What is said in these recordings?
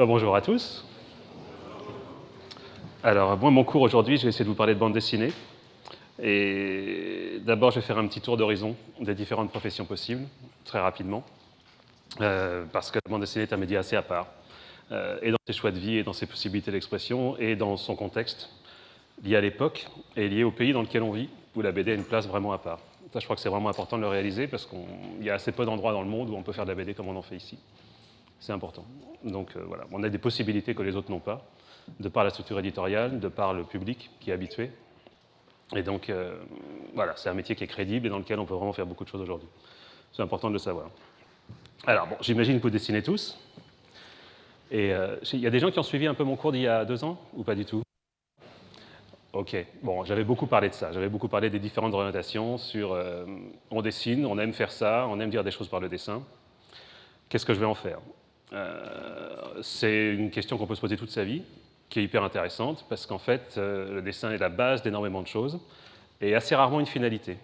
Bonjour à tous. Alors, moi, mon cours aujourd'hui, je vais essayer de vous parler de bande dessinée. Et d'abord, je vais faire un petit tour d'horizon des différentes professions possibles, très rapidement, parce que la bande dessinée est un média assez à part, et dans ses choix de vie, et dans ses possibilités d'expression, et dans son contexte, lié à l'époque, et lié au pays dans lequel on vit, où la BD a une place vraiment à part. Ça, je crois que c'est vraiment important de le réaliser, parce qu'il y a assez peu d'endroits dans le monde où on peut faire de la BD comme on en fait ici. C'est important. Donc voilà, on a des possibilités que les autres n'ont pas, de par la structure éditoriale, de par le public qui est habitué. Et donc voilà, c'est un métier qui est crédible et dans lequel on peut vraiment faire beaucoup de choses aujourd'hui. C'est important de le savoir. Alors bon, j'imagine que vous dessinez tous. Et il y a des gens qui ont suivi un peu mon cours d'il y a 2 ans ou pas du tout? Ok, bon, j'avais beaucoup parlé de ça. J'avais beaucoup parlé des différentes orientations sur on dessine, on aime faire ça, on aime dire des choses par le dessin. Qu'est-ce que je vais en faire? C'est une question qu'on peut se poser toute sa vie, qui est hyper intéressante, parce qu'en fait, le dessin est la base d'énormément de choses, et assez rarement une finalité.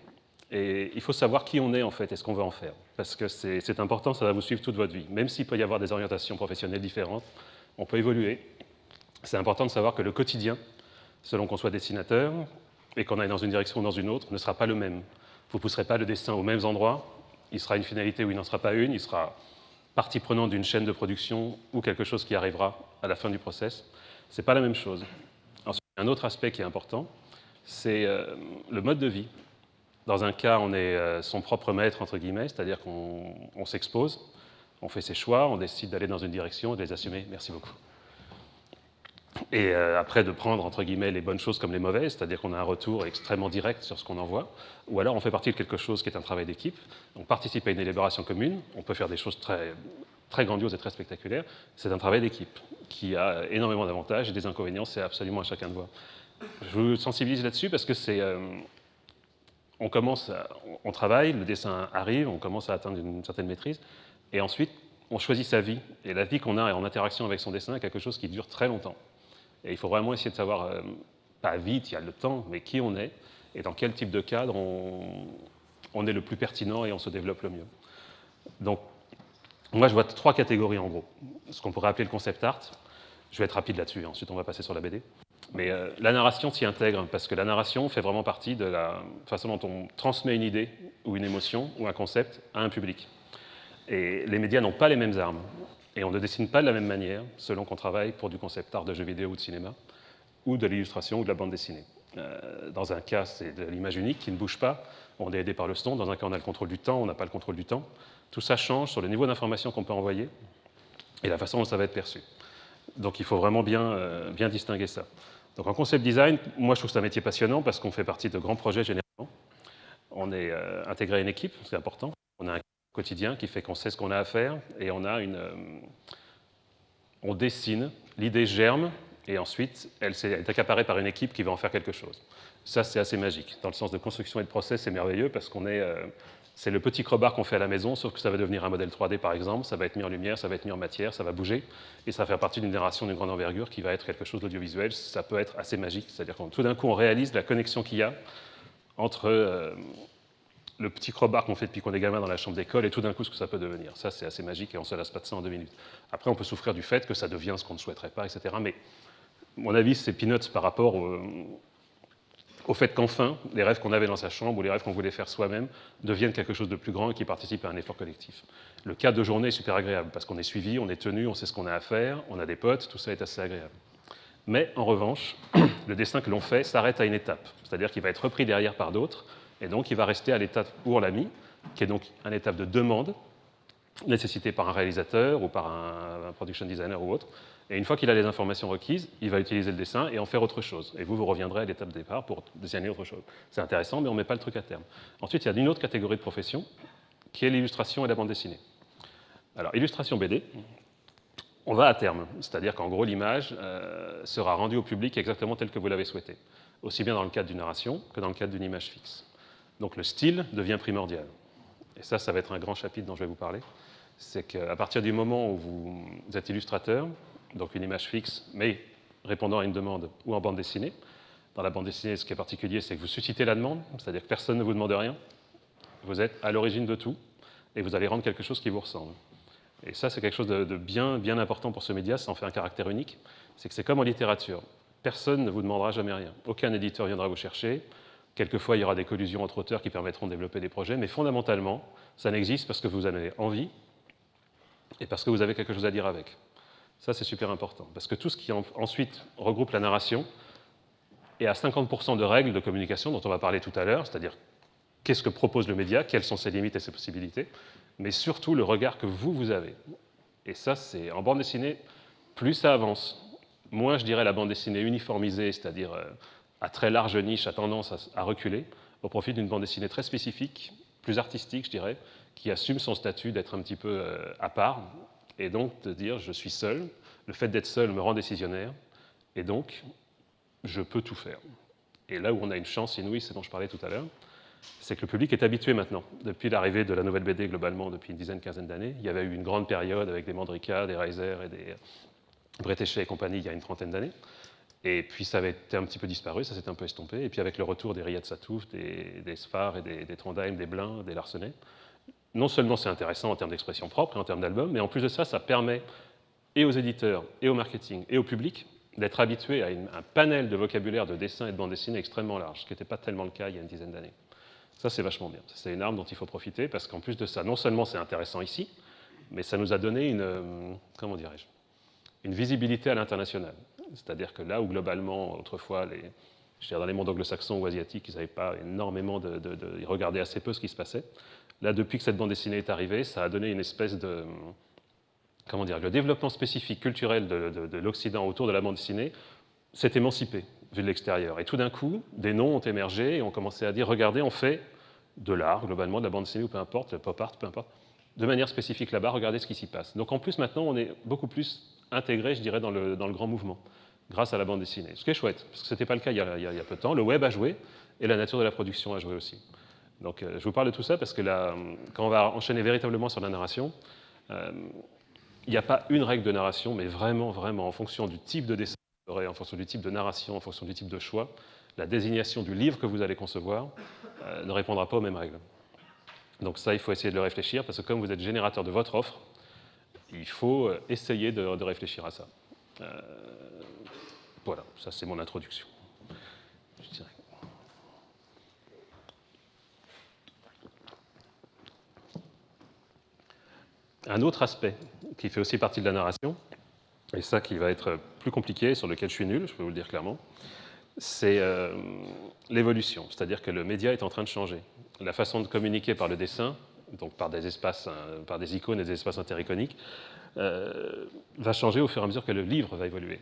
Et il faut savoir qui on est, en fait, et ce qu'on veut en faire. Parce que c'est important, ça va vous suivre toute votre vie. Même s'il peut y avoir des orientations professionnelles différentes, on peut évoluer. C'est important de savoir que le quotidien, selon qu'on soit dessinateur, et qu'on aille dans une direction ou dans une autre, ne sera pas le même. Vous ne pousserez pas le dessin aux mêmes endroits, il sera une finalité ou il n'en sera pas une, il sera partie prenante d'une chaîne de production ou quelque chose qui arrivera à la fin du process. Ce n'est pas la même chose. Ensuite, un autre aspect qui est important, c'est le mode de vie. Dans un cas, on est son propre maître, entre guillemets, c'est-à-dire qu'on s'expose, on fait ses choix, on décide d'aller dans une direction et de les assumer. Merci beaucoup. Et après, de prendre, entre guillemets, les bonnes choses comme les mauvaises, c'est-à-dire qu'on a un retour extrêmement direct sur ce qu'on envoie, ou alors on fait partie de quelque chose qui est un travail d'équipe, on participe à une élaboration commune, on peut faire des choses très, très grandioses et très spectaculaires, c'est un travail d'équipe qui a énormément d'avantages et des inconvénients, c'est absolument à chacun de voir. Je vous sensibilise là-dessus parce que c'est... on travaille, le dessin arrive, on commence à atteindre une certaine maîtrise, et ensuite, on choisit sa vie. Et la vie qu'on a en interaction avec son dessin est quelque chose qui dure très longtemps. Et il faut vraiment essayer de savoir, pas vite, il y a le temps, mais qui on est et dans quel type de cadre on est le plus pertinent et on se développe le mieux. Donc, moi, je vois 3 catégories en gros. Ce qu'on pourrait appeler le concept art. Je vais être rapide là-dessus, ensuite on va passer sur la BD. Mais la narration s'y intègre, parce que la narration fait vraiment partie de la façon dont on transmet une idée, ou une émotion, ou un concept à un public. Et les médias n'ont pas les mêmes armes. Et on ne dessine pas de la même manière selon qu'on travaille pour du concept art de jeux vidéo ou de cinéma, ou de l'illustration ou de la bande dessinée. Dans un cas, c'est de l'image unique qui ne bouge pas, on est aidé par le son. Dans un cas, on a le contrôle du temps, on n'a pas le contrôle du temps. Tout ça change sur le niveau d'information qu'on peut envoyer et la façon dont ça va être perçu. Donc il faut vraiment bien distinguer ça. Donc en concept design, moi je trouve que c'est un métier passionnant parce qu'on fait partie de grands projets généralement. On est intégré à une équipe, c'est important. On a un quotidien qui fait qu'on sait ce qu'on a à faire et on dessine, l'idée germe et ensuite elle est accaparée par une équipe qui va en faire quelque chose. Ça c'est assez magique. Dans le sens de construction et de process, c'est merveilleux parce qu'on est... c'est le petit crowbar qu'on fait à la maison, sauf que ça va devenir un modèle 3D par exemple, ça va être mis en lumière, ça va être mis en matière, ça va bouger, et ça va faire partie d'une narration d'une grande envergure qui va être quelque chose d'audiovisuel. Ça peut être assez magique, c'est-à-dire que tout d'un coup on réalise la connexion qu'il y a entre le petit crowbar qu'on fait depuis qu'on est gamin dans la chambre d'école et tout d'un coup ce que ça peut devenir. Ça c'est assez magique et on ne se lasse pas de ça en 2 minutes. Après on peut souffrir du fait que ça devient ce qu'on ne souhaiterait pas, etc. Mais à mon avis c'est peanuts par rapport au fait qu'enfin, les rêves qu'on avait dans sa chambre ou les rêves qu'on voulait faire soi-même deviennent quelque chose de plus grand et qui participe à un effort collectif. Le cadre de journée est super agréable parce qu'on est suivi, on est tenu, on sait ce qu'on a à faire, on a des potes, tout ça est assez agréable. Mais en revanche, le dessin que l'on fait s'arrête à une étape, c'est-à-dire qu'il va être repris derrière par d'autres et donc il va rester à l'étape où on l'a mis, qui est donc une étape de demande nécessitée par un réalisateur ou par un production designer ou autre. Et une fois qu'il a les informations requises, il va utiliser le dessin et en faire autre chose. Et vous reviendrez à l'étape de départ pour designer autre chose. C'est intéressant, mais on ne met pas le truc à terme. Ensuite, il y a une autre catégorie de profession, qui est l'illustration et la bande dessinée. Alors, illustration BD, on va à terme. C'est-à-dire qu'en gros, l'image sera rendue au public exactement telle que vous l'avez souhaité. Aussi bien dans le cadre d'une narration que dans le cadre d'une image fixe. Donc le style devient primordial. Et ça va être un grand chapitre dont je vais vous parler. C'est qu'à partir du moment où vous êtes illustrateur, donc une image fixe, mais répondant à une demande ou en bande dessinée. Dans la bande dessinée, ce qui est particulier, c'est que vous suscitez la demande, c'est-à-dire que personne ne vous demande rien. Vous êtes à l'origine de tout et vous allez rendre quelque chose qui vous ressemble. Et ça, c'est quelque chose de bien, bien important pour ce média, ça en fait un caractère unique. C'est que c'est comme en littérature. Personne ne vous demandera jamais rien. Aucun éditeur viendra vous chercher. Quelquefois, il y aura des collusions entre auteurs qui permettront de développer des projets, mais fondamentalement, ça n'existe parce que vous en avez envie et parce que vous avez quelque chose à dire avec. Ça, c'est super important, parce que tout ce qui ensuite regroupe la narration est à 50% de règles de communication dont on va parler tout à l'heure, c'est-à-dire qu'est-ce que propose le média, quelles sont ses limites et ses possibilités, mais surtout le regard que vous avez. Et ça, c'est en bande dessinée, plus ça avance, moins, je dirais, la bande dessinée uniformisée, c'est-à-dire à très large niche, a tendance à reculer, au profit d'une bande dessinée très spécifique, plus artistique, je dirais, qui assume son statut d'être un petit peu à part, et donc de dire je suis seul, le fait d'être seul me rend décisionnaire, et donc je peux tout faire. Et là où on a une chance inouïe, c'est dont je parlais tout à l'heure, c'est que le public est habitué maintenant. Depuis l'arrivée de la nouvelle BD globalement, depuis une dizaine, quinzaine d'années, il y avait eu une grande période avec des Mandrika, des Reiser et des Bretéché et compagnie il y a une trentaine d'années. Et puis ça avait été un petit peu disparu, ça s'est un peu estompé. Et puis avec le retour des Riyad Satouf, des Sfar et des Trondheim, des Blin, des Larsenet, non seulement c'est intéressant en termes d'expression propre et en termes d'album, mais en plus de ça, ça permet et aux éditeurs, et au marketing, et au public d'être habitués à un panel de vocabulaire de dessin et de bande dessinée extrêmement large, ce qui n'était pas tellement le cas il y a une dizaine d'années. Ça, c'est vachement bien. C'est une arme dont il faut profiter, parce qu'en plus de ça, non seulement c'est intéressant ici, mais ça nous a donné comment dirais-je, une visibilité à l'international. C'est-à-dire que là où globalement, autrefois, je veux dire, dans les mondes anglo-saxons ou asiatiques, ils n'avaient pas énormément ils regardaient assez peu ce qui se passait. Là, depuis que cette bande dessinée est arrivée, ça a donné une espèce de, comment dire, le développement spécifique culturel de l'Occident autour de la bande dessinée s'est émancipé, vu de l'extérieur. Et tout d'un coup, des noms ont émergé et ont commencé à dire, regardez, on fait de l'art, globalement, de la bande dessinée ou peu importe, le pop art, peu importe, de manière spécifique là-bas, regardez ce qui s'y passe. Donc en plus, maintenant, on est beaucoup plus intégré, je dirais, dans le grand mouvement, grâce à la bande dessinée. Ce qui est chouette, parce que ce n'était pas le cas il y a peu de temps. Le web a joué et la nature de la production a joué aussi. Donc je vous parle de tout ça parce que là, quand on va enchaîner véritablement sur la narration, il n'y a pas une règle de narration, mais vraiment, vraiment, en fonction du type de dessin que vous aurez, en fonction du type de narration, en fonction du type de choix, la désignation du livre que vous allez concevoir ne répondra pas aux mêmes règles. Donc ça, il faut essayer de le réfléchir, parce que comme vous êtes générateur de votre offre, il faut essayer de réfléchir à ça. Voilà, ça c'est mon introduction. Je dirais. Un autre aspect qui fait aussi partie de la narration, et ça qui va être plus compliqué, sur lequel je suis nul, je peux vous le dire clairement, c'est l'évolution. C'est-à-dire que le média est en train de changer. La façon de communiquer par le dessin, donc par des espaces, par des icônes et des espaces intericoniques, va changer au fur et à mesure que le livre va évoluer.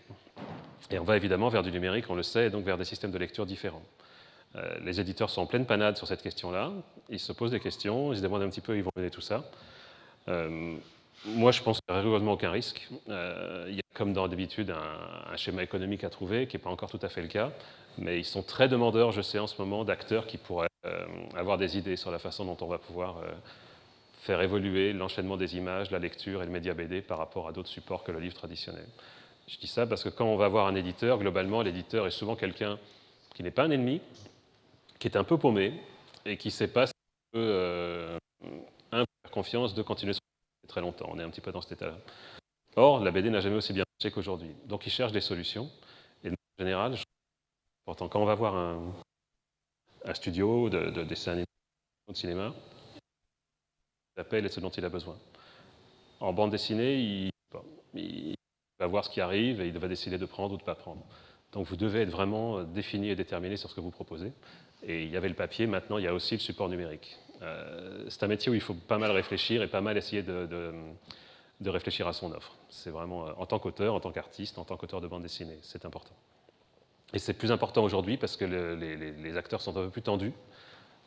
Et on va évidemment vers du numérique, on le sait, et donc vers des systèmes de lecture différents. Les éditeurs sont en pleine panade sur cette question-là. Ils se posent des questions, ils se demandent un petit peu où ils vont mener tout ça. Moi, je pense qu'il n'y a rigoureusement aucun risque. Il y a, comme d'habitude, un schéma économique à trouver, qui n'est pas encore tout à fait le cas. Mais ils sont très demandeurs, je sais, en ce moment, d'acteurs qui pourraient avoir des idées sur la façon dont on va pouvoir faire évoluer l'enchaînement des images, la lecture et le média BD par rapport à d'autres supports que le livre traditionnel. Je dis ça parce que quand on va voir un éditeur, globalement, l'éditeur est souvent quelqu'un qui n'est pas un ennemi, qui est un peu paumé et qui ne sait pas si on peut faire confiance, de continuer très longtemps. On est un petit peu dans cet état-là. Or, la BD n'a jamais aussi bien marché qu'aujourd'hui. Donc, ils cherchent des solutions. Et en général, pourtant, quand on va voir un studio de dessin animé, de cinéma, l'appel est ce dont il a besoin. En bande dessinée, il va voir ce qui arrive et il va décider de prendre ou de ne pas prendre. Donc vous devez être vraiment défini et déterminé sur ce que vous proposez. Et il y avait le papier, maintenant il y a aussi le support numérique. C'est un métier où il faut pas mal réfléchir et pas mal essayer de réfléchir à son offre. C'est vraiment, en tant qu'auteur, en tant qu'artiste, en tant qu'auteur de bande dessinée, c'est important. Et c'est plus important aujourd'hui parce que les acteurs sont un peu plus tendus.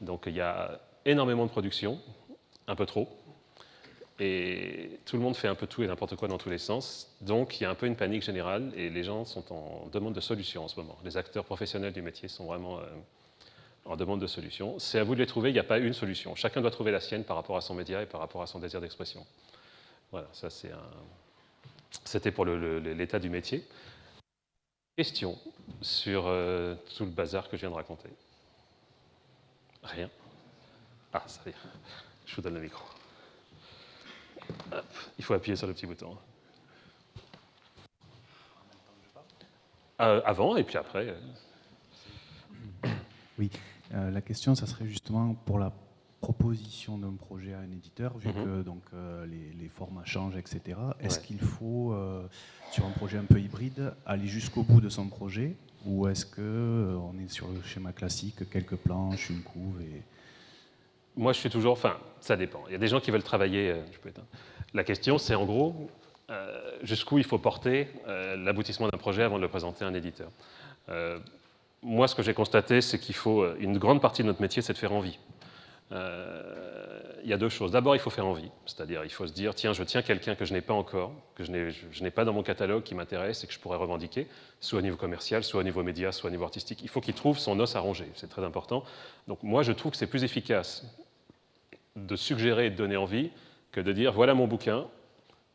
Donc il y a énormément de production, un peu trop, et tout le monde fait un peu tout et n'importe quoi dans tous les sens. Donc il y a un peu une panique générale et les gens sont en demande de solutions en ce moment. Les acteurs professionnels du métier sont vraiment en demande de solutions. C'est à vous de les trouver, il n'y a pas une solution. Chacun doit trouver la sienne par rapport à son média et par rapport à son désir d'expression. Voilà, ça c'était pour l'état du métier. Question sur tout le bazar que je viens de raconter. Rien. Ah, ça y est, je vous donne le micro. Hop. Il faut appuyer sur le petit bouton. Avant et puis après. Oui, la question, ça serait justement pour la proposition d'un projet à un éditeur, vu que donc, les formats changent, etc. Est-ce qu'il faut, sur un projet un peu hybride, aller jusqu'au bout de son projet, ou est-ce qu'on est sur le schéma classique, quelques planches, une couve et... Moi, je suis toujours... Enfin, ça dépend. Il y a des gens qui veulent travailler... La question, c'est en gros, jusqu'où il faut porter l'aboutissement d'un projet avant de le présenter à un éditeur. Moi, ce que j'ai constaté, c'est qu'il faut... Une grande partie de notre métier, c'est de faire envie. Il y a deux choses. D'abord, il faut faire envie. C'est-à-dire, il faut se dire, tiens, je tiens quelqu'un que je n'ai pas encore, que je n'ai pas dans mon catalogue, qui m'intéresse et que je pourrais revendiquer, soit au niveau commercial, soit au niveau média, soit au niveau artistique. Il faut qu'il trouve son os à ronger. C'est très important. Donc, moi, je trouve que c'est plus efficace de suggérer et de donner envie que de dire, voilà mon bouquin,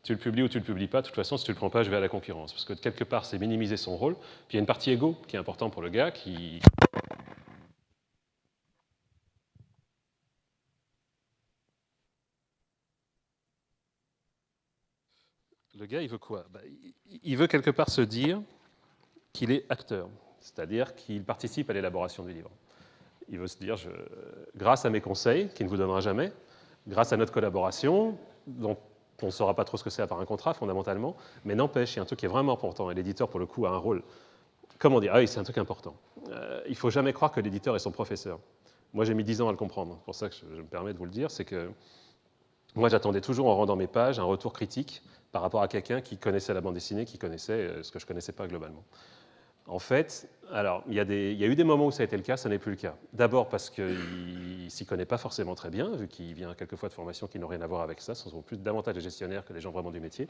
tu le publies ou tu le publies pas, de toute façon, si tu le prends pas, je vais à la concurrence. Parce que quelque part, c'est minimiser son rôle. Puis il y a une partie égo qui est importante pour le gars, qui... Le gars, il veut quoi? Il veut quelque part se dire qu'il est acteur, c'est-à-dire qu'il participe à l'élaboration du livre. Il veut se dire, grâce à mes conseils, qu'il ne vous donnera jamais, grâce à notre collaboration, dont on ne saura pas trop ce que c'est à part un contrat, fondamentalement, mais n'empêche, il y a un truc qui est vraiment important, et l'éditeur, pour le coup, a un rôle... Comment dire? Ah oui, c'est un truc important. Il ne faut jamais croire que l'éditeur est son professeur. Moi, j'ai mis 10 ans à le comprendre. C'est pour ça que je me permets de vous le dire, c'est que moi, j'attendais toujours, en rendant mes pages, un retour critique par rapport à quelqu'un qui connaissait la bande dessinée, qui connaissait ce que je ne connaissais pas globalement. En fait, alors, il y a eu des moments où ça a été le cas, ça n'est plus le cas. D'abord parce qu'il ne s'y connaît pas forcément très bien, vu qu'il vient quelquefois de formations qui n'ont rien à voir avec ça, ce sont plus davantage des gestionnaires que des gens vraiment du métier.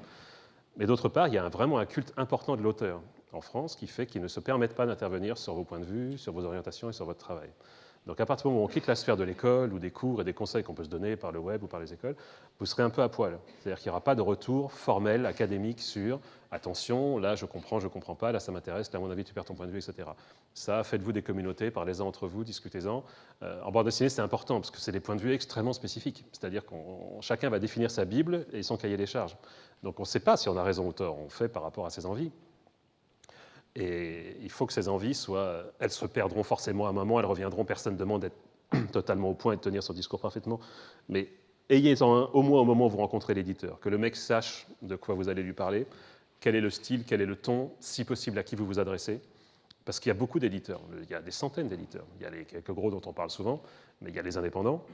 Mais d'autre part, il y a vraiment un culte important de l'auteur en France qui fait qu'ils ne se permettent pas d'intervenir sur vos points de vue, sur vos orientations et sur votre travail. Donc à partir du moment où on quitte la sphère de l'école ou des cours et des conseils qu'on peut se donner par le web ou par les écoles, vous serez un peu à poil. C'est-à-dire qu'il n'y aura pas de retour formel, académique sur « attention, là je comprends pas, là ça m'intéresse, là à mon avis tu perds ton point de vue, etc. » Ça, faites-vous des communautés, parlez-en entre vous, discutez-en. En bande dessinée, c'est important parce que c'est des points de vue extrêmement spécifiques. C'est-à-dire que chacun va définir sa Bible et son cahier des charges. Donc on ne sait pas si on a raison ou tort, on fait par rapport à ses envies. Et il faut que ces envies soient... Elles se perdront forcément à un moment, elles reviendront, personne ne demande d'être totalement au point et de tenir son discours parfaitement. Mais ayez-en un au moins au moment où vous rencontrez l'éditeur, que le mec sache de quoi vous allez lui parler, quel est le style, quel est le ton, si possible à qui vous vous adressez. Parce qu'il y a beaucoup d'éditeurs, il y a des centaines d'éditeurs. Il y a les quelques gros dont on parle souvent, mais il y a les indépendants,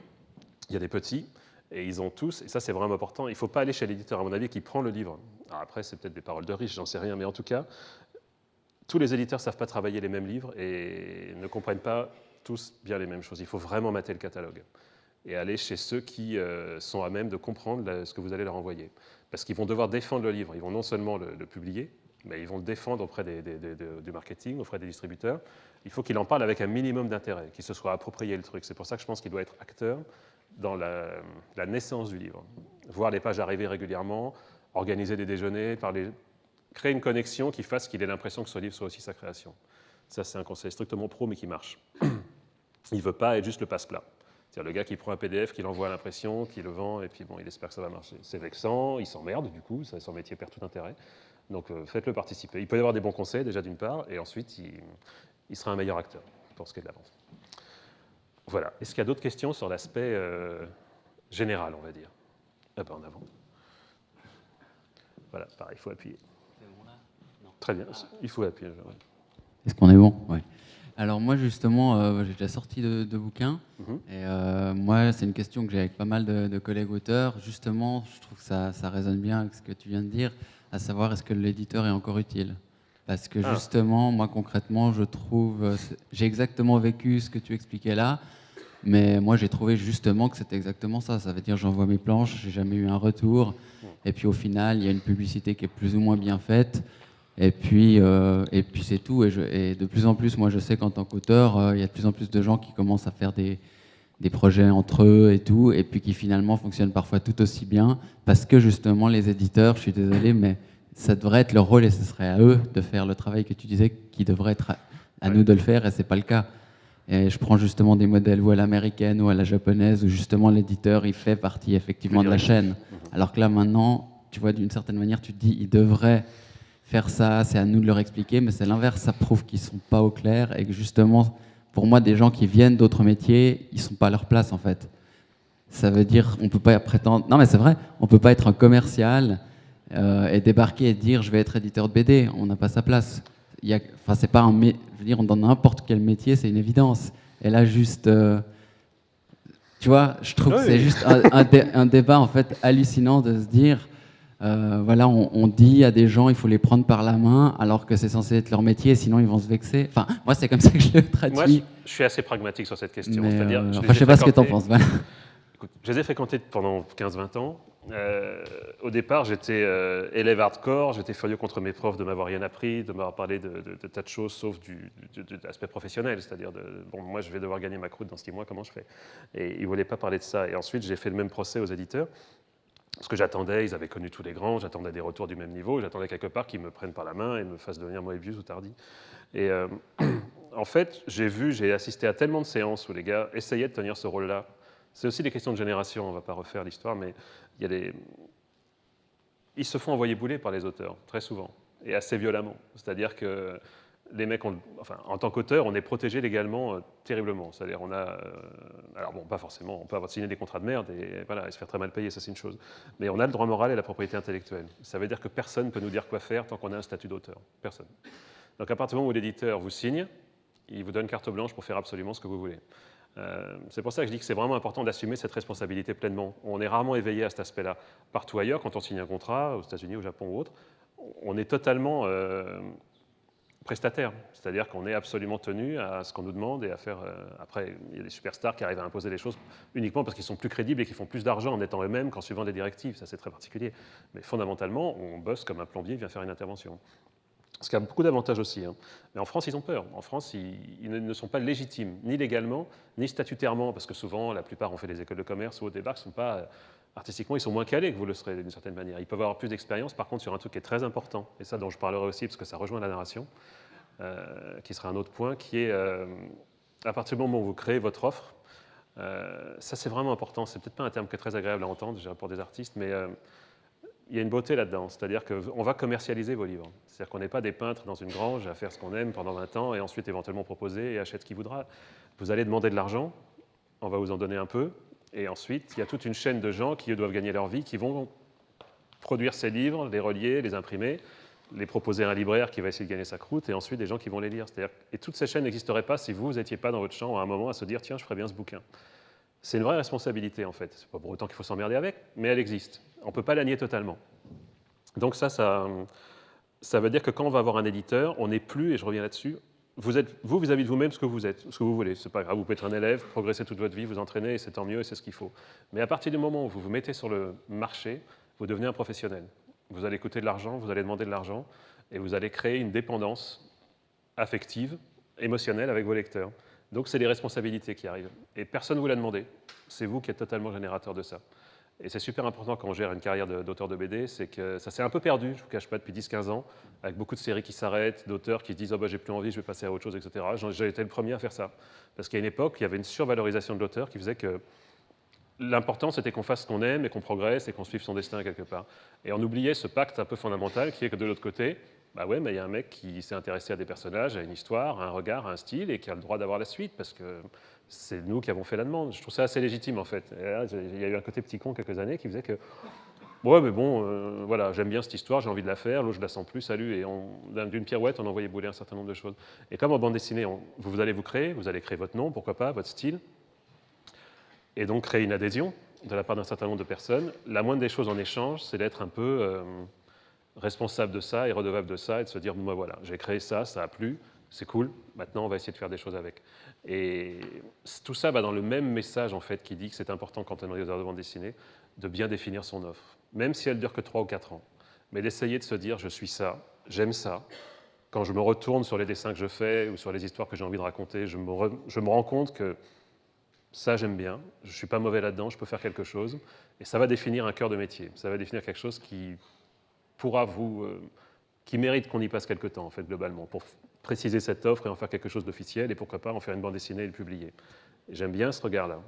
il y a des petits, et ils ont tous, et ça c'est vraiment important, il ne faut pas aller chez l'éditeur, à mon avis, qui prend le livre. Alors après, c'est peut-être des paroles de riches, j'en sais rien, mais en tout cas, tous les éditeurs ne savent pas travailler les mêmes livres et ne comprennent pas tous bien les mêmes choses. Il faut vraiment mater le catalogue et aller chez ceux qui sont à même de comprendre ce que vous allez leur envoyer. Parce qu'ils vont devoir défendre le livre. Ils vont non seulement le publier, mais ils vont le défendre auprès du marketing, auprès des distributeurs. Il faut qu'il en parle avec un minimum d'intérêt, qu'il se soit approprié le truc. C'est pour ça que je pense qu'il doit être acteur dans la naissance du livre. Voir les pages arriver régulièrement, organiser des déjeuners, créer une connexion qui fasse qu'il ait l'impression que ce livre soit aussi sa création. Ça, c'est un conseil strictement pro, mais qui marche. Il ne veut pas être juste le passe-plat. C'est-à-dire le gars qui prend un PDF, qui l'envoie à l'impression, qui le vend, et puis bon, il espère que ça va marcher. C'est vexant, il s'emmerde du coup, son métier perd tout intérêt. Donc faites-le participer. Il peut y avoir des bons conseils déjà d'une part, et ensuite il sera un meilleur acteur pour ce qui est de la vente. Voilà. Est-ce qu'il y a d'autres questions sur l'aspect général, on va dire? Ah ben en avant. Voilà, pareil, il faut appuyer. Très bien, il faut appuyer. Ouais. Est-ce qu'on est bon? Oui. Alors moi justement, j'ai déjà sorti de bouquins. Et moi, c'est une question que j'ai avec pas mal de collègues auteurs. Justement, je trouve que ça résonne bien avec ce que tu viens de dire, à savoir est-ce que l'éditeur est encore utile? Parce que justement, moi concrètement, je trouve, j'ai exactement vécu ce que tu expliquais là, mais moi j'ai trouvé justement que c'était exactement ça. Ça veut dire j'envoie mes planches, j'ai jamais eu un retour, et puis au final, il y a une publicité qui est plus ou moins bien faite. Et puis c'est tout. Et de plus en plus, moi, je sais qu'en tant qu'auteur, il y a de plus en plus de gens qui commencent à faire des projets entre eux et tout, et puis qui finalement fonctionnent parfois tout aussi bien, parce que justement, les éditeurs, je suis désolé, mais ça devrait être leur rôle et ce serait à eux de faire le travail que tu disais qui devrait être à nous de le faire, et c'est pas le cas. Et je prends justement des modèles ou à l'américaine ou à la japonaise, où justement l'éditeur, il fait partie effectivement de la chaîne. Alors que là, maintenant, tu vois, d'une certaine manière, tu te dis, ils devraient faire ça, c'est à nous de leur expliquer, mais c'est l'inverse, ça prouve qu'ils ne sont pas au clair et que justement, pour moi, des gens qui viennent d'autres métiers, ils ne sont pas à leur place en fait. Ça veut dire, on peut pas prétendre, non mais c'est vrai, on peut pas être un commercial et débarquer et dire je vais être éditeur de BD, on n'a pas sa place. Enfin, c'est pas je veux dire, dans n'importe quel métier, c'est une évidence. Et là, juste, tu vois, je trouve que c'est juste un débat en fait hallucinant de se dire. Voilà, on dit à des gens il faut les prendre par la main alors que c'est censé être leur métier, sinon ils vont se vexer. Enfin, moi c'est comme ça que je le traduis. Moi, je suis assez pragmatique sur cette question. Mais, C'est-à-dire, je sais pas ce que tu en penses. Voilà. Écoute, je les ai fréquentés pendant 15-20 ans. Au départ, j'étais élève hardcore, j'étais furieux contre mes profs de m'avoir rien appris, de m'avoir parlé de tas de choses, sauf de l'aspect professionnel, c'est-à-dire bon, moi je vais devoir gagner ma croûte dans 6 mois, comment je fais? Et ils ne voulaient pas parler de ça. Et ensuite, j'ai fait le même procès aux éditeurs. Ce que j'attendais, ils avaient connu tous les grands, j'attendais des retours du même niveau, j'attendais quelque part qu'ils me prennent par la main et me fassent devenir Moebius ou Tardy. Et en fait, j'ai assisté à tellement de séances où les gars essayaient de tenir ce rôle-là. C'est aussi des questions de génération, on ne va pas refaire l'histoire, mais ils se font envoyer bouler par les auteurs, très souvent, et assez violemment. C'est-à-dire que les mecs, en tant qu'auteur, on est protégé légalement terriblement. C'est-à-dire, alors bon, pas forcément, on peut avoir signé des contrats de merde et voilà, et se faire très mal payer, ça c'est une chose. Mais on a le droit moral et la propriété intellectuelle. Ça veut dire que personne ne peut nous dire quoi faire tant qu'on a un statut d'auteur. Personne. Donc à partir du moment où l'éditeur vous signe, il vous donne carte blanche pour faire absolument ce que vous voulez. C'est pour ça que je dis que c'est vraiment important d'assumer cette responsabilité pleinement. On est rarement éveillé à cet aspect-là. Partout ailleurs, quand on signe un contrat, aux États-Unis, au Japon ou autre, on est totalement prestataire. C'est-à-dire qu'on est absolument tenu à ce qu'on nous demande et à faire... Après, il y a des superstars qui arrivent à imposer les choses uniquement parce qu'ils sont plus crédibles et qu'ils font plus d'argent en étant eux-mêmes qu'en suivant des directives. Ça, c'est très particulier. Mais fondamentalement, on bosse comme un plombier vient faire une intervention. Ce qui a beaucoup d'avantages aussi. Hein. Mais en France, ils ont peur. En France, ils ne sont pas légitimes, ni légalement, ni statutairement, parce que souvent, la plupart ont fait des écoles de commerce ou au débarque, sont pas... Artistiquement, ils sont moins calés que vous le serez d'une certaine manière. Ils peuvent avoir plus d'expérience, par contre, sur un truc qui est très important, et ça dont je parlerai aussi, parce que ça rejoint la narration, qui sera un autre point, qui est, à partir du moment où vous créez votre offre, ça c'est vraiment important, c'est peut-être pas un terme qui est très agréable à entendre, je dirais pour des artistes, mais il y a une beauté là-dedans, c'est-à-dire qu'on va commercialiser vos livres. C'est-à-dire qu'on n'est pas des peintres dans une grange à faire ce qu'on aime pendant 20 ans et ensuite éventuellement proposer et achète ce qu'il voudra. Vous allez demander de l'argent, on va vous en donner un peu, et ensuite il y a toute une chaîne de gens qui eux, doivent gagner leur vie, qui vont produire ces livres, les relier, les imprimer, les proposer à un libraire qui va essayer de gagner sa croûte, et ensuite des gens qui vont les lire. Et toutes ces chaînes n'existeraient pas si vous n'étiez pas dans votre chambre à un moment à se dire « tiens, je ferais bien ce bouquin ». C'est une vraie responsabilité en fait. C'est pas pour autant qu'il faut s'emmerder avec, mais elle existe. On ne peut pas la nier totalement. Donc ça veut dire que quand on va avoir un éditeur, on n'est plus, et je reviens là-dessus, vous êtes vous vis-à-vis de vous-même ce que vous êtes, ce que vous voulez. C'est pas grave, vous pouvez être un élève, progresser toute votre vie, vous entraîner, et c'est tant mieux, et c'est ce qu'il faut. Mais à partir du moment où vous vous mettez sur le marché, vous devenez un professionnel. Vous allez coûter de l'argent, vous allez demander de l'argent, et vous allez créer une dépendance affective, émotionnelle avec vos lecteurs. Donc c'est des responsabilités qui arrivent. Et personne ne vous l'a demandé. C'est vous qui êtes totalement générateur de ça. Et c'est super important quand on gère une carrière d'auteur de BD, c'est que ça s'est un peu perdu, je ne vous cache pas, depuis 10-15 ans, avec beaucoup de séries qui s'arrêtent, d'auteurs qui se disent « oh bah, j'ai plus envie, je vais passer à autre chose, etc. » J'ai été le premier à faire ça. Parce qu'à une époque, il y avait une survalorisation de l'auteur qui faisait que l'important, c'était qu'on fasse ce qu'on aime et qu'on progresse et qu'on suive son destin quelque part. Et on oubliait ce pacte un peu fondamental qui est que de l'autre côté, bah ouais, mais il y a un mec qui s'est intéressé à des personnages, à une histoire, à un regard, à un style, et qui a le droit d'avoir la suite, parce que c'est nous qui avons fait la demande. Je trouve ça assez légitime, en fait. Et là, il y a eu un côté petit con quelques années qui faisait que, ouais, mais bon, voilà, j'aime bien cette histoire, j'ai envie de la faire, l'autre je la sens plus, salut, et d'une pirouette, on envoyait bouler un certain nombre de choses. Et comme en bande dessinée, vous allez vous allez créer votre nom, pourquoi pas, votre style, et donc créer une adhésion de la part d'un certain nombre de personnes. La moindre des choses en échange, c'est d'être un peu responsable de ça et redevable de ça et de se dire, bon, voilà, j'ai créé ça, ça a plu, c'est cool, maintenant on va essayer de faire des choses avec. Et tout ça va dans le même message en fait qui dit que c'est important quand on est auteur de bande dessinée de bien définir son offre, même si elle dure que 3 ou 4 ans, mais d'essayer de se dire, je suis ça, j'aime ça. Quand je me retourne sur les dessins que je fais ou sur les histoires que j'ai envie de raconter, je me rends compte que ça, j'aime bien, je ne suis pas mauvais là-dedans, je peux faire quelque chose. Et ça va définir un cœur de métier. Ça va définir quelque chose qui pourra qui mérite qu'on y passe quelque temps, en fait, globalement, pour préciser cette offre et en faire quelque chose d'officiel, et pourquoi pas en faire une bande dessinée et le publier. J'aime bien ce regard-là.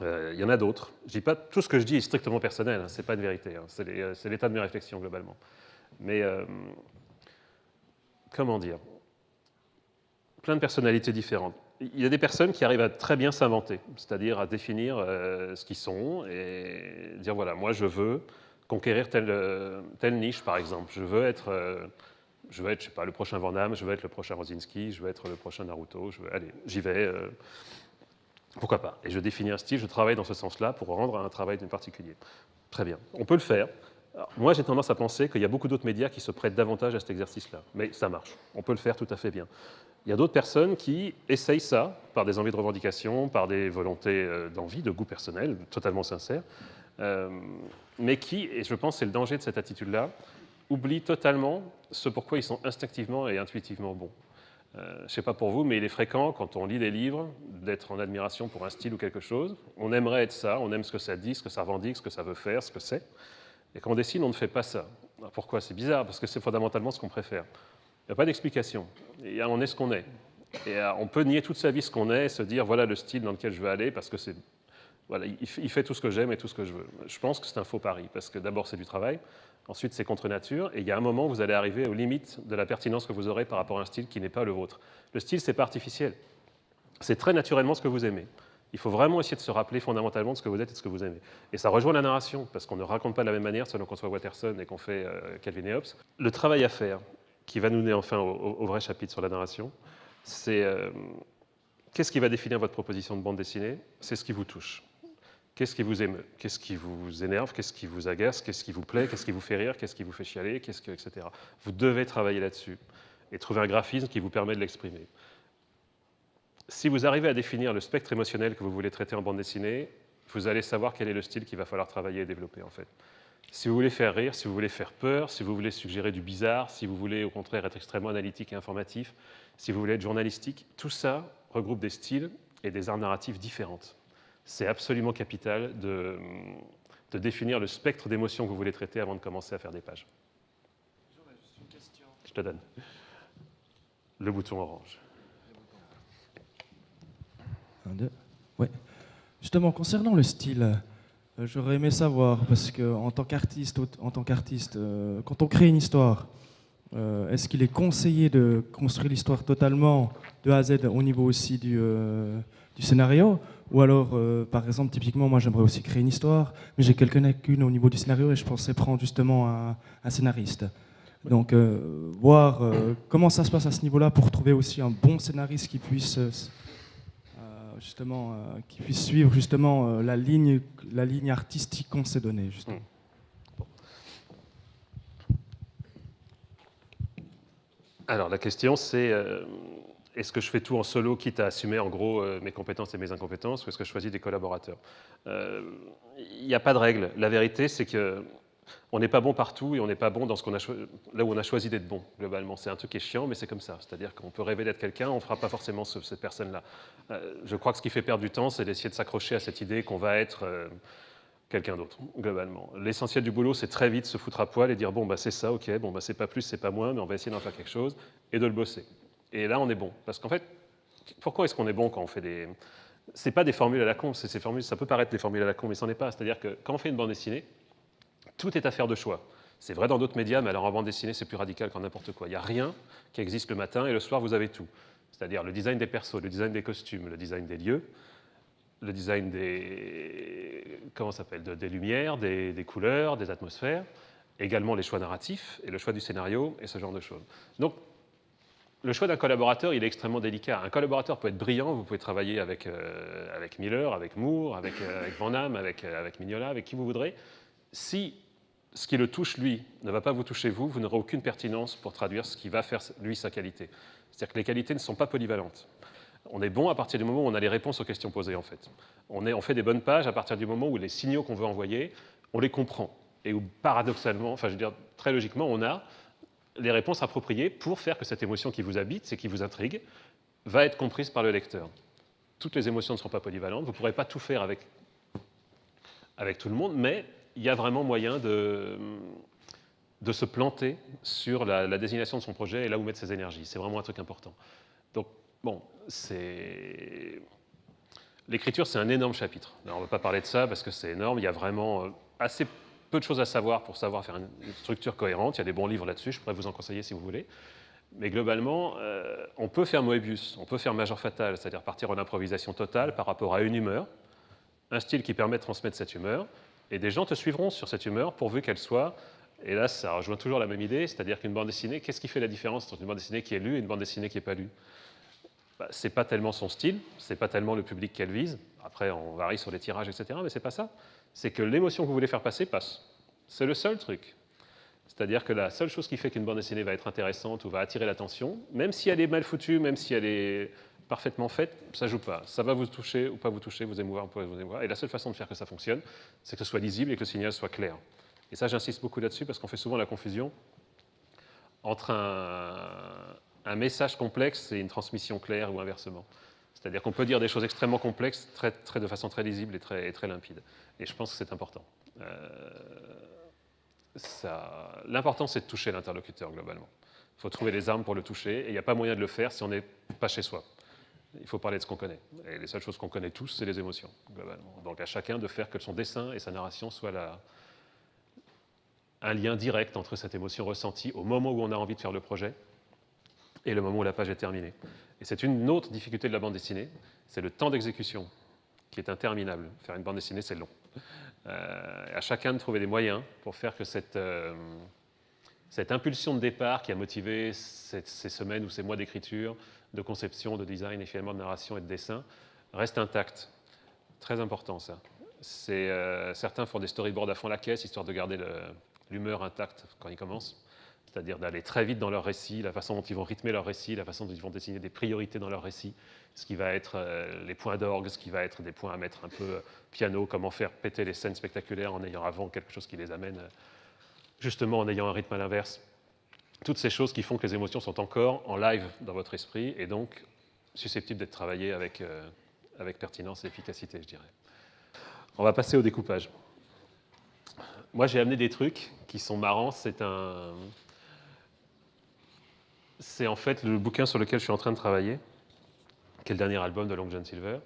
Il y en a d'autres. Je dis pas tout ce que je dis est strictement personnel, hein, c'est pas une vérité, hein, c'est l'état de mes réflexions globalement. Mais comment dire, plein de personnalités différentes. Il y a des personnes qui arrivent à très bien s'inventer, c'est-à-dire à définir ce qu'ils sont et dire voilà, moi je veux conquérir telle niche par exemple. Je veux être, je sais pas, le prochain Van Damme, je veux être le prochain Rosinski, je veux être le prochain Naruto. Allez, j'y vais. Pourquoi pas? Et je définis un style, je travaille dans ce sens-là pour rendre un travail d'un particulier. Très bien, on peut le faire. Alors, moi, j'ai tendance à penser qu'il y a beaucoup d'autres médias qui se prêtent davantage à cet exercice-là, mais ça marche, on peut le faire tout à fait bien. Il y a d'autres personnes qui essayent ça par des envies de revendication, par des volontés d'envie, de goût personnel, totalement sincères, mais qui, et je pense que c'est le danger de cette attitude-là, oublient totalement ce pourquoi ils sont instinctivement et intuitivement bons. Je ne sais pas pour vous, mais il est fréquent, quand on lit des livres, d'être en admiration pour un style ou quelque chose. On aimerait être ça, on aime ce que ça dit, ce que ça revendique, ce que ça veut faire, ce que c'est. Et quand on dessine, on ne fait pas ça. Alors pourquoi? C'est bizarre, parce que c'est fondamentalement ce qu'on préfère. Il n'y a pas d'explication. On est ce qu'on est. Et on peut nier toute sa vie ce qu'on est et se dire, voilà le style dans lequel je veux aller, parce que c'est... Voilà, il fait tout ce que j'aime et tout ce que je veux. Je pense que c'est un faux pari, parce que d'abord c'est du travail, ensuite c'est contre nature, et il y a un moment où vous allez arriver aux limites de la pertinence que vous aurez par rapport à un style qui n'est pas le vôtre. Le style, c'est pas artificiel. C'est très naturellement ce que vous aimez. Il faut vraiment essayer de se rappeler fondamentalement de ce que vous êtes et de ce que vous aimez. Et ça rejoint la narration, parce qu'on ne raconte pas de la même manière selon qu'on soit Watterson et qu'on fait Calvin et Hobbes. Le travail à faire, qui va nous mener enfin au vrai chapitre sur la narration, c'est qu'est-ce qui va définir votre proposition de bande dessinée? C'est ce qui vous touche. Qu'est-ce qui vous émeut? Qu'est-ce qui vous énerve? Qu'est-ce qui vous agace? Qu'est-ce qui vous plaît? Qu'est-ce qui vous fait rire? Qu'est-ce qui vous fait chialer? Etc. Vous devez travailler là-dessus et trouver un graphisme qui vous permet de l'exprimer. Si vous arrivez à définir le spectre émotionnel que vous voulez traiter en bande dessinée, vous allez savoir quel est le style qu'il va falloir travailler et développer en fait. Si vous voulez faire rire, si vous voulez faire peur, si vous voulez suggérer du bizarre, si vous voulez au contraire être extrêmement analytique et informatif, si vous voulez être journalistique, tout ça regroupe des styles et des arts narratifs différentes. C'est absolument capital de définir le spectre d'émotions que vous voulez traiter avant de commencer à faire des pages. J'aurais juste une question. Je te donne. Le bouton orange. Un, deux. Ouais. Justement, concernant le style, j'aurais aimé savoir, parce qu'en tant qu'artiste, quand on crée une histoire, est-ce qu'il est conseillé de construire l'histoire totalement de A à Z au niveau aussi du scénario? Ou alors, par exemple, typiquement, moi j'aimerais aussi créer une histoire, mais j'ai quelques lacunes au niveau du scénario et je pensais prendre justement un scénariste. Donc, voir comment ça se passe à ce niveau-là pour trouver aussi un bon scénariste qui puisse qui puisse suivre justement la ligne artistique qu'on s'est donnée. Justement. Alors la question c'est est-ce que je fais tout en solo, quitte à assumer en gros mes compétences et mes incompétences, ou est-ce que je choisis des collaborateurs? Il n'y a pas de règle. La vérité, c'est qu'on n'est pas bon partout et on n'est pas bon dans là où on a choisi d'être bon, globalement. C'est un truc qui est chiant, mais c'est comme ça. C'est-à-dire qu'on peut rêver d'être quelqu'un, on ne fera pas forcément cette personne-là. Je crois que ce qui fait perdre du temps, c'est d'essayer de s'accrocher à cette idée qu'on va être quelqu'un d'autre, globalement. L'essentiel du boulot, c'est très vite se foutre à poil et dire bon, bah, c'est ça, ok, bon, bah, c'est pas plus, c'est pas moins, mais on va essayer d'en faire quelque chose et de le bosser. Et là, on est bon. Parce qu'en fait, pourquoi est-ce qu'on est bon quand on fait des... C'est pas des formules à la con, ces formules, ça peut paraître des formules à la con, mais c'en est pas. C'est-à-dire que quand on fait une bande dessinée, tout est affaire de choix. C'est vrai dans d'autres médias, mais alors en bande dessinée, c'est plus radical qu'en n'importe quoi. Il n'y a rien qui existe le matin et le soir, vous avez tout. C'est-à-dire le design des persos, le design des costumes, le design des lieux, le design des, des lumières, des couleurs, des atmosphères, également les choix narratifs et le choix du scénario et ce genre de choses. Donc, le choix d'un collaborateur, il est extrêmement délicat. Un collaborateur peut être brillant, vous pouvez travailler avec Miller, avec Moore, avec Van Damme, avec Mignola, avec qui vous voudrez. Si ce qui le touche, lui, ne va pas vous toucher vous, vous n'aurez aucune pertinence pour traduire ce qui va faire, lui, sa qualité. C'est-à-dire que les qualités ne sont pas polyvalentes. On est bon à partir du moment où on a les réponses aux questions posées, en fait. On fait des bonnes pages à partir du moment où les signaux qu'on veut envoyer, on les comprend. Et où, paradoxalement, enfin, je veux dire, très logiquement, on a les réponses appropriées pour faire que cette émotion qui vous habite et qui vous intrigue va être comprise par le lecteur. Toutes les émotions ne seront pas polyvalentes, vous ne pourrez pas tout faire avec tout le monde, mais il y a vraiment moyen de se planter sur la désignation de son projet et là où mettre ses énergies. C'est vraiment un truc important. Donc, bon, L'écriture, c'est un énorme chapitre. Alors, on ne va pas parler de ça parce que c'est énorme. Il y a vraiment assez peu de choses à savoir pour savoir faire une structure cohérente. Il y a des bons livres là-dessus, je pourrais vous en conseiller si vous voulez. Mais globalement, on peut faire Moebius, on peut faire Major Fatal, c'est-à-dire partir en improvisation totale par rapport à une humeur, un style qui permet de transmettre cette humeur, et des gens te suivront sur cette humeur pourvu qu'elle soit, et là ça rejoint toujours la même idée, c'est-à-dire qu'une bande dessinée, qu'est-ce qui fait la différence entre une bande dessinée qui est lue et une bande dessinée qui n'est pas lue? C'est pas tellement son style, c'est pas tellement le public qu'elle vise, après on varie sur les tirages, etc., mais c'est pas ça, c'est que l'émotion que vous voulez faire passer passe. C'est le seul truc. C'est-à-dire que la seule chose qui fait qu'une bande dessinée va être intéressante ou va attirer l'attention, même si elle est mal foutue, même si elle est parfaitement faite, ça ne joue pas. Ça va vous toucher ou pas vous toucher, vous émouvoir ou pas vous émouvoir. Et la seule façon de faire que ça fonctionne, c'est que ce soit lisible et que le signal soit clair. Et ça, j'insiste beaucoup là-dessus parce qu'on fait souvent la confusion entre un message complexe et une transmission claire ou inversement. C'est-à-dire qu'on peut dire des choses extrêmement complexes de façon très lisible et très limpide. Et je pense que c'est important. L'important, c'est de toucher l'interlocuteur, globalement. Il faut trouver les armes pour le toucher, et il n'y a pas moyen de le faire si on n'est pas chez soi. Il faut parler de ce qu'on connaît. Et les seules choses qu'on connaît tous, c'est les émotions, globalement. Donc à chacun de faire que son dessin et sa narration soient un lien direct entre cette émotion ressentie au moment où on a envie de faire le projet et le moment où la page est terminée. Et c'est une autre difficulté de la bande dessinée, c'est le temps d'exécution, qui est interminable. Faire une bande dessinée, c'est long. À chacun de trouver des moyens pour faire que cette impulsion de départ qui a motivé ces semaines ou ces mois d'écriture, de conception, de design et finalement de narration et de dessin reste intacte. Très important ça. Certains font des storyboards à fond la caisse histoire de garder l'humeur intacte quand ils commencent, c'est-à-dire d'aller très vite dans leur récit, la façon dont ils vont rythmer leur récit, la façon dont ils vont dessiner des priorités dans leur récit, ce qui va être les points d'orgue, ce qui va être des points à mettre un peu piano, comment faire péter les scènes spectaculaires en ayant avant quelque chose qui les amène justement en ayant un rythme à l'inverse. Toutes ces choses qui font que les émotions sont encore en live dans votre esprit et donc susceptibles d'être travaillées avec pertinence et efficacité, je dirais. On va passer au découpage. Moi, j'ai amené des trucs qui sont marrants. C'est en fait le bouquin sur lequel je suis en train de travailler, qui est le dernier album de Long John Silver.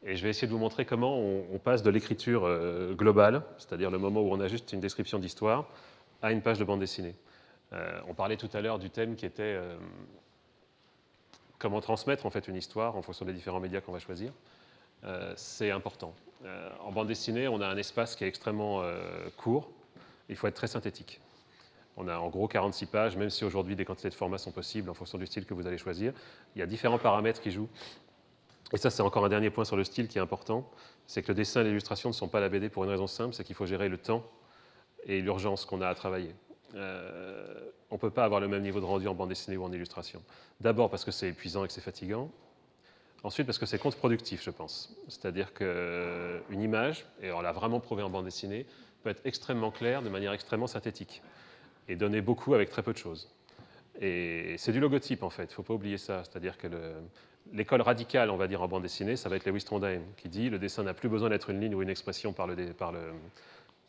Et je vais essayer de vous montrer comment on passe de l'écriture globale, c'est-à-dire le moment où on a juste une description d'histoire, à une page de bande dessinée. On parlait tout à l'heure du thème qui était comment transmettre en fait une histoire en fonction des différents médias qu'on va choisir. C'est important. En bande dessinée, on a un espace qui est extrêmement court. Il faut être très synthétique. On a en gros 46 pages, même si aujourd'hui des quantités de formats sont possibles en fonction du style que vous allez choisir. Il y a différents paramètres qui jouent. Et ça, c'est encore un dernier point sur le style qui est important, c'est que le dessin et l'illustration ne sont pas la BD pour une raison simple, c'est qu'il faut gérer le temps et l'urgence qu'on a à travailler. On ne peut pas avoir le même niveau de rendu en bande dessinée ou en illustration. D'abord parce que c'est épuisant et que c'est fatigant. Ensuite parce que c'est contre-productif, je pense. C'est-à-dire qu'une image, et on l'a vraiment prouvé en bande dessinée, peut être extrêmement claire de manière extrêmement synthétique et donner beaucoup avec très peu de choses. Et c'est du logotype en fait, il ne faut pas oublier ça. C'est-à-dire que l'école radicale, on va dire, en bande dessinée, ça va être Lewis Trondheim, qui dit le dessin n'a plus besoin d'être une ligne ou une expression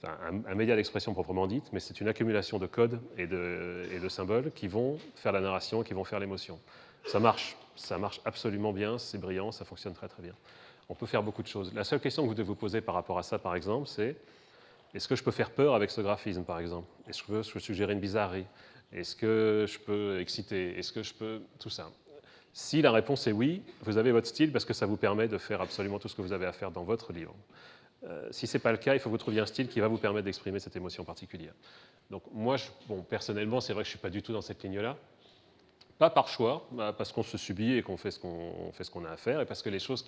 un média d'expression proprement dite, mais c'est une accumulation de codes et de symboles qui vont faire la narration, qui vont faire l'émotion. Ça marche absolument bien, c'est brillant, ça fonctionne très très bien. On peut faire beaucoup de choses. La seule question que vous devez vous poser par rapport à ça, par exemple, c'est est-ce que je peux faire peur avec ce graphisme, par exemple? Est-ce que je peux suggérer une bizarrerie? Est-ce que je peux exciter? Est-ce que je peux... Tout ça. Si la réponse est oui, vous avez votre style parce que ça vous permet de faire absolument tout ce que vous avez à faire dans votre livre. Si ce n'est pas le cas, il faut que vous trouviez un style qui va vous permettre d'exprimer cette émotion particulière. Donc moi, personnellement, c'est vrai que je ne suis pas du tout dans cette ligne-là. Pas par choix, parce qu'on se subit et qu'on fait ce qu'on a à faire, et parce que les choses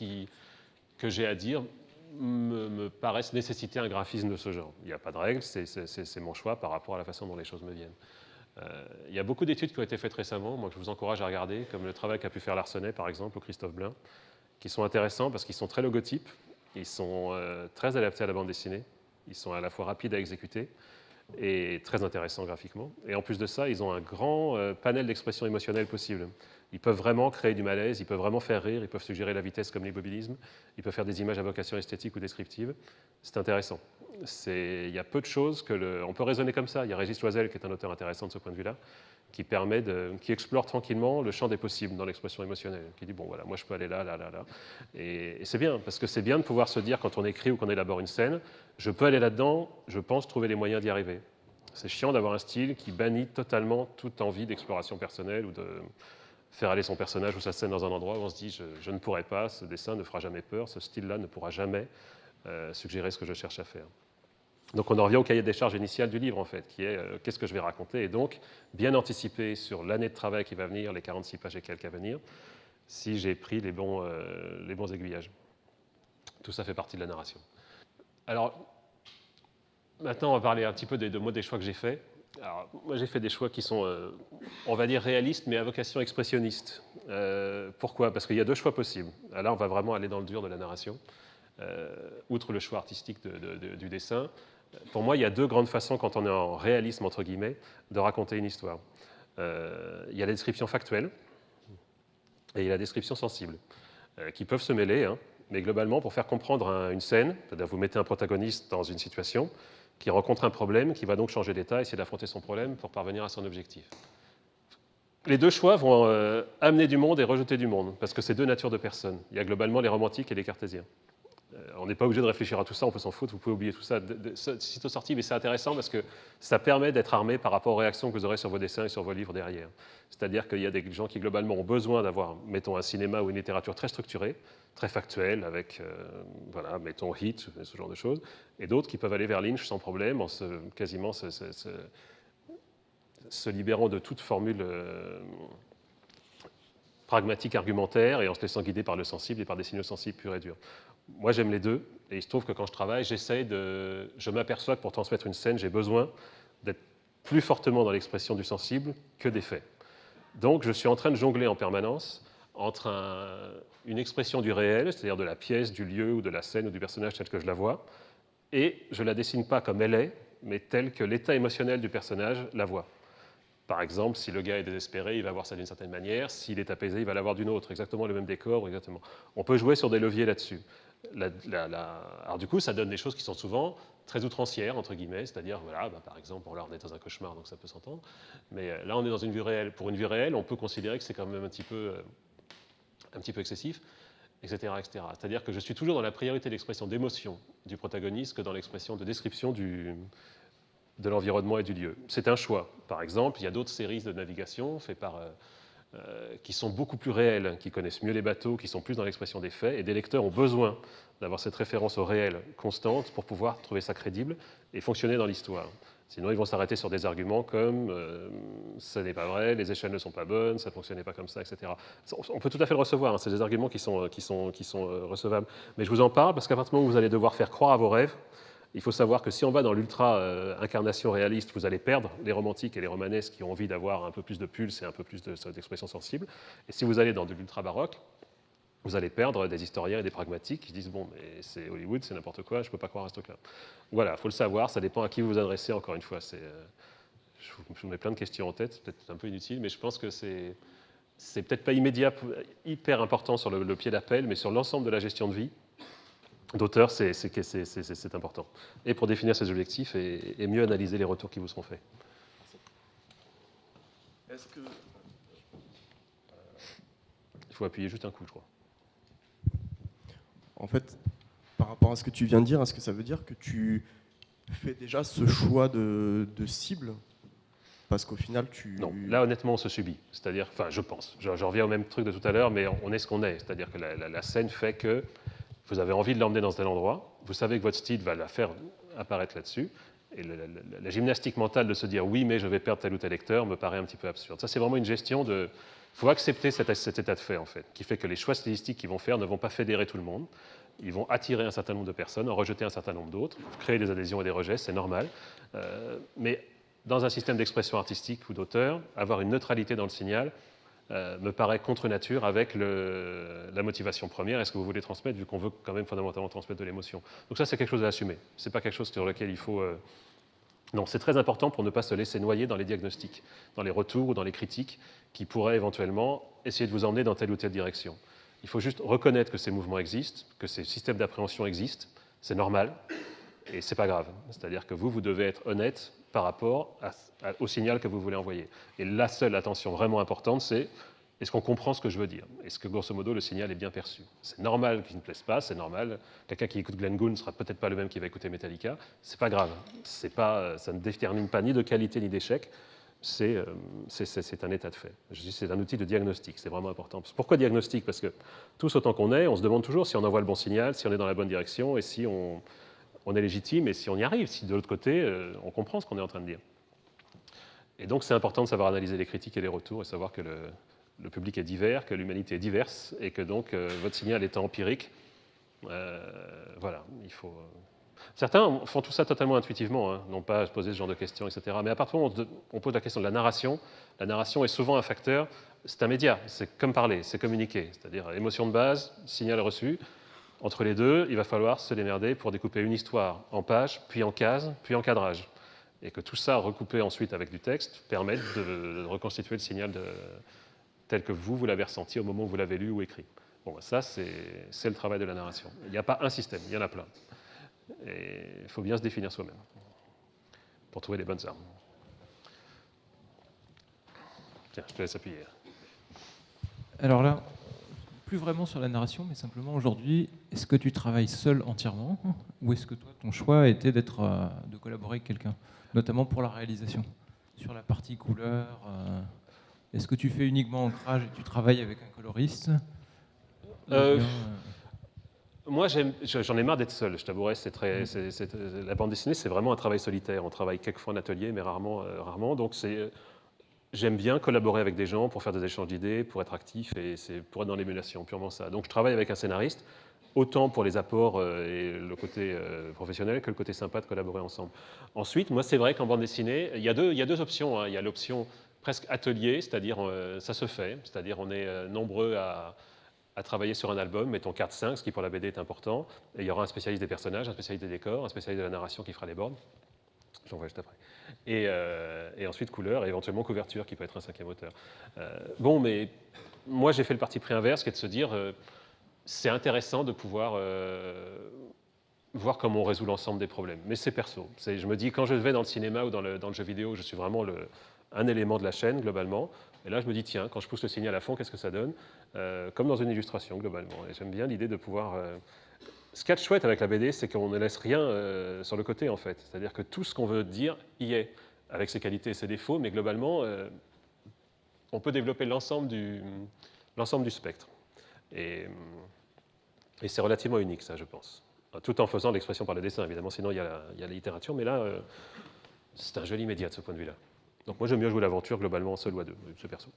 que j'ai à dire me paraissent nécessiter un graphisme de ce genre. Il n'y a pas de règle, c'est mon choix par rapport à la façon dont les choses me viennent. Il y a beaucoup d'études qui ont été faites récemment, moi je vous encourage à regarder, comme le travail qu'a pu faire Larsenet par exemple, ou Christophe Blain, qui sont intéressants parce qu'ils sont très logotypes, ils sont très adaptés à la bande dessinée, ils sont à la fois rapides à exécuter et très intéressants graphiquement. Et en plus de ça, ils ont un grand panel d'expressions émotionnelles possibles. Ils peuvent vraiment créer du malaise, ils peuvent vraiment faire rire, ils peuvent suggérer la vitesse comme l'immobilisme, ils peuvent faire des images à vocation esthétique ou descriptive. C'est intéressant. il y a peu de choses on peut raisonner comme ça. Il y a Régis Loisel, qui est un auteur intéressant de ce point de vue-là, qui explore tranquillement le champ des possibles dans l'expression émotionnelle, qui dit, bon voilà, moi je peux aller là, là, là, là. Et c'est bien, parce que c'est bien de pouvoir se dire, quand on écrit ou qu'on élabore une scène, je peux aller là-dedans, je pense trouver les moyens d'y arriver. C'est chiant d'avoir un style qui bannit totalement toute envie d'exploration personnelle ou de faire aller son personnage ou sa scène dans un endroit où on se dit, je ne pourrai pas, ce dessin ne fera jamais peur, ce style-là ne pourra jamais suggérer ce que je cherche à faire. Donc on en revient au cahier des charges initial du livre, en fait, qui est qu'est-ce que je vais raconter, et donc bien anticiper sur l'année de travail qui va venir, les 46 pages et quelques à venir, si j'ai pris les bons aiguillages. Tout ça fait partie de la narration. Alors, maintenant, on va parler un petit peu des choix que j'ai faits. Alors, moi, j'ai fait des choix qui sont, on va dire, réalistes, mais à vocation expressionniste. Pourquoi ? Parce qu'il y a deux choix possibles. Là, on va vraiment aller dans le dur de la narration. Outre le choix artistique du dessin, pour moi, il y a deux grandes façons, quand on est en réalisme, entre guillemets, de raconter une histoire. Il y a la description factuelle et il y a la description sensible, qui peuvent se mêler, hein, mais globalement, pour faire comprendre une scène, c'est-à-dire vous mettez un protagoniste dans une situation qui rencontre un problème, qui va donc changer d'état, essayer d'affronter son problème pour parvenir à son objectif. Les deux choix vont amener du monde et rejeter du monde, parce que c'est deux natures de personnes. Il y a globalement les romantiques et les cartésiens. On n'est pas obligé de réfléchir à tout ça, on peut s'en foutre, vous pouvez oublier tout ça sitôt sorti, mais c'est intéressant parce que ça permet d'être armé par rapport aux réactions que vous aurez sur vos dessins et sur vos livres derrière. C'est-à-dire qu'il y a des gens qui globalement ont besoin d'avoir, mettons, un cinéma ou une littérature très structurée, très factuelle, avec, voilà, mettons, Hit, ce genre de choses, et d'autres qui peuvent aller vers Lynch sans problème, en quasiment se libérant de toute formule pragmatique, argumentaire, et en se laissant guider par le sensible et par des signaux sensibles purs et durs. Moi, j'aime les deux, et il se trouve que quand je travaille, je m'aperçois que pour transmettre une scène, j'ai besoin d'être plus fortement dans l'expression du sensible que des faits. Donc, je suis en train de jongler en permanence entre une expression du réel, c'est-à-dire de la pièce, du lieu, ou de la scène, ou du personnage tel que je la vois, et je ne la dessine pas comme elle est, mais telle que l'état émotionnel du personnage la voit. Par exemple, si le gars est désespéré, il va voir ça d'une certaine manière. S'il est apaisé, il va l'avoir d'une autre. Exactement le même décor. Exactement. On peut jouer sur des leviers là-dessus. Alors du coup, ça donne des choses qui sont souvent très outrancières, entre guillemets. C'est-à-dire, voilà, par exemple, bon, là, on est dans un cauchemar, donc ça peut s'entendre. Mais là, on est dans une vue réelle. Pour une vue réelle, on peut considérer que c'est quand même un petit peu excessif, etc., etc. C'est-à-dire que je suis toujours dans la priorité d'expression d'émotion du protagoniste que dans l'expression de description de l'environnement et du lieu. C'est un choix. Par exemple, il y a d'autres séries de navigation faites qui sont beaucoup plus réelles, qui connaissent mieux les bateaux, qui sont plus dans l'expression des faits, et des lecteurs ont besoin d'avoir cette référence au réel constante pour pouvoir trouver ça crédible et fonctionner dans l'histoire. Sinon, ils vont s'arrêter sur des arguments comme ça n'est pas vrai, les échelles ne sont pas bonnes, ça ne fonctionnait pas comme ça, etc. On peut tout à fait le recevoir, hein, c'est des arguments qui sont recevables. Mais je vous en parle parce qu'à partir du moment où vous allez devoir faire croire à vos rêves, il faut savoir que si on va dans l'ultra-incarnation réaliste, vous allez perdre les romantiques et les romanesques qui ont envie d'avoir un peu plus de pulse et un peu plus d'expression sensible. Et si vous allez dans de l'ultra-baroque, vous allez perdre des historiens et des pragmatiques qui disent « bon, mais c'est Hollywood, c'est n'importe quoi, je ne peux pas croire à ce truc-là ». Voilà, il faut le savoir, ça dépend à qui vous vous adressez, encore une fois. Je vous mets plein de questions en tête, c'est peut-être un peu inutile, mais je pense que c'est peut-être pas immédiat, hyper important sur le pied d'appel, mais sur l'ensemble de la gestion de vie d'auteur, c'est important. Et pour définir ses objectifs et mieux analyser les retours qui vous seront faits. Est-ce que... Il faut appuyer juste un coup, je crois. En fait, par rapport à ce que tu viens de dire, est-ce que ça veut dire que tu fais déjà ce choix de cible ? Parce qu'au final, Non, là, honnêtement, on se subit. C'est-à-dire, enfin, je pense. Je reviens au même truc de tout à l'heure, mais on est ce qu'on est. C'est-à-dire que la scène fait que vous avez envie de l'emmener dans tel endroit, vous savez que votre style va la faire apparaître là-dessus, et la gymnastique mentale de se dire « oui, mais je vais perdre tel ou tel lecteur » me paraît un petit peu absurde. Ça, c'est vraiment une gestion de... Il faut accepter cet état de fait, en fait, qui fait que les choix stylistiques qu'ils vont faire ne vont pas fédérer tout le monde. Ils vont attirer un certain nombre de personnes, en rejeter un certain nombre d'autres, créer des adhésions et des rejets, c'est normal. Mais dans un système d'expression artistique ou d'auteur, avoir une neutralité dans le signal me paraît contre nature avec la motivation première. Est-ce que vous voulez transmettre, vu qu'on veut quand même fondamentalement transmettre de l'émotion. Donc ça, c'est quelque chose à assumer. Ce n'est pas quelque chose sur lequel il faut... Non, c'est très important pour ne pas se laisser noyer dans les diagnostics, dans les retours ou dans les critiques qui pourraient éventuellement essayer de vous emmener dans telle ou telle direction. Il faut juste reconnaître que ces mouvements existent, que ces systèmes d'appréhension existent, c'est normal, Et c'est pas grave. C'est-à-dire que vous devez être honnête par rapport au signal que vous voulez envoyer. Et la seule attention vraiment importante, c'est est-ce qu'on comprend ce que je veux dire? Est-ce que, grosso modo, le signal est bien perçu? C'est normal qu'il ne plaise pas, c'est normal. Quelqu'un qui écoute Glenn Gould ne sera peut-être pas le même qui va écouter Metallica. C'est pas grave. Ça ne détermine pas ni de qualité ni d'échec. C'est un état de fait. Je dis c'est un outil de diagnostic, c'est vraiment important. Pourquoi diagnostic? Parce que tous autant qu'on est, on se demande toujours si on envoie le bon signal, si on est dans la bonne direction et si on est légitime et si on y arrive, si de l'autre côté, on comprend ce qu'on est en train de dire. Et donc c'est important de savoir analyser les critiques et les retours et savoir que le public est divers, que l'humanité est diverse et que donc votre signal étant empirique, voilà, il faut... Certains font tout ça totalement intuitivement, hein, n'ont pas à se poser ce genre de questions, etc. Mais à partir du moment où on pose la question de la narration est souvent un facteur, c'est un média, c'est comme parler, c'est communiquer, c'est-à-dire émotion de base, signal reçu. Entre les deux, il va falloir se démerder pour découper une histoire en pages, puis en cases, puis en cadrage. Et que tout ça, recoupé ensuite avec du texte, permette de reconstituer le signal tel que vous l'avez ressenti au moment où vous l'avez lu ou écrit. Bon, ça, c'est le travail de la narration. Il n'y a pas un système, il y en a plein. Et il faut bien se définir soi-même pour trouver les bonnes armes. Tiens, je te laisse appuyer. Alors là, plus vraiment sur la narration, mais simplement aujourd'hui, est-ce que tu travailles seul entièrement ou est-ce que toi, ton choix était de collaborer avec quelqu'un, notamment pour la réalisation, sur la partie couleur est-ce que tu fais uniquement ancrage et tu travailles avec un coloriste Moi, j'en ai marre d'être seul, je t'avouerai. La bande dessinée, c'est vraiment un travail solitaire. On travaille quelquefois en atelier, mais rarement. Donc, j'aime bien collaborer avec des gens pour faire des échanges d'idées, pour être actif, et c'est pour être dans l'émulation, purement ça. Donc, je travaille avec un scénariste, autant pour les apports et le côté professionnel que le côté sympa de collaborer ensemble. Ensuite, moi, c'est vrai qu'en bande dessinée, il y a deux options. Hein. Il y a l'option presque atelier, c'est-à-dire ça se fait, c'est-à-dire on est nombreux à travailler sur un album, mettons 4-5, ce qui pour la BD est important, et il y aura un spécialiste des personnages, un spécialiste des décors, un spécialiste de la narration qui fera les boards, j'en vois juste après, et ensuite couleur, et éventuellement couverture, qui peut être un cinquième auteur. Bon, mais moi j'ai fait le parti pris inverse, qui est de se dire, c'est intéressant de pouvoir voir comment on résout l'ensemble des problèmes, mais c'est perso. Je me dis, quand je vais dans le cinéma ou dans le jeu vidéo, je suis vraiment un élément de la chaîne, globalement. Et là, je me dis, tiens, quand je pousse le signal à fond, qu'est-ce que ça donne? Comme dans une illustration, globalement. Et j'aime bien l'idée de pouvoir... Ce qu'il y a de chouette avec la BD, c'est qu'on ne laisse rien sur le côté, en fait. C'est-à-dire que tout ce qu'on veut dire y est, avec ses qualités et ses défauts, mais globalement, on peut développer l'ensemble du spectre. Et c'est relativement unique, ça, je pense. Tout en faisant l'expression par le dessin, évidemment, sinon il y a la littérature, mais là, c'est un joli média de ce point de vue-là. Donc moi, j'aime mieux jouer l'aventure, globalement, seul ou à deux, ce perso.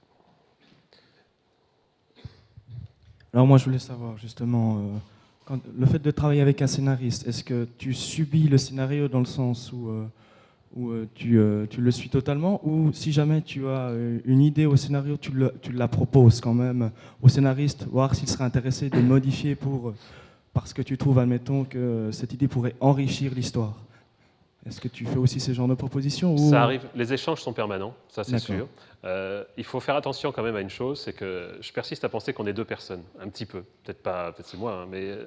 Alors moi, je voulais savoir, justement, le fait de travailler avec un scénariste, est-ce que tu subis le scénario dans le sens où tu le suis totalement, ou si jamais tu as une idée au scénario, tu la proposes quand même au scénariste, voir s'il serait intéressé de modifier parce que tu trouves, admettons, que cette idée pourrait enrichir l'histoire? Est-ce que tu fais aussi ce genre de propositions ou... Ça arrive, les échanges sont permanents, ça c'est sûr. Il faut faire attention quand même à une chose, c'est que je persiste à penser qu'on est deux personnes, un petit peu. Peut-être pas, peut-être c'est moi, hein, mais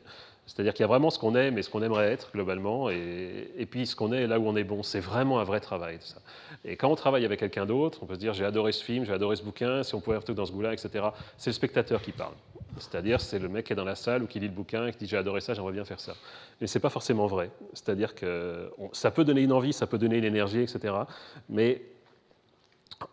c'est-à-dire qu'il y a vraiment ce qu'on aime et ce qu'on aimerait être globalement, et puis ce qu'on est là où on est bon. C'est vraiment un vrai travail, ça. Et quand on travaille avec quelqu'un d'autre, on peut se dire j'ai adoré ce film, j'ai adoré ce bouquin, si on pouvait retourner dans ce goût-là, etc. C'est le spectateur qui parle. C'est-à-dire c'est le mec qui est dans la salle ou qui lit le bouquin et qui dit j'ai adoré ça, j'aimerais bien faire ça. Mais c'est pas forcément vrai. C'est-à-dire que ça peut donner une envie, ça peut donner une énergie, etc. Mais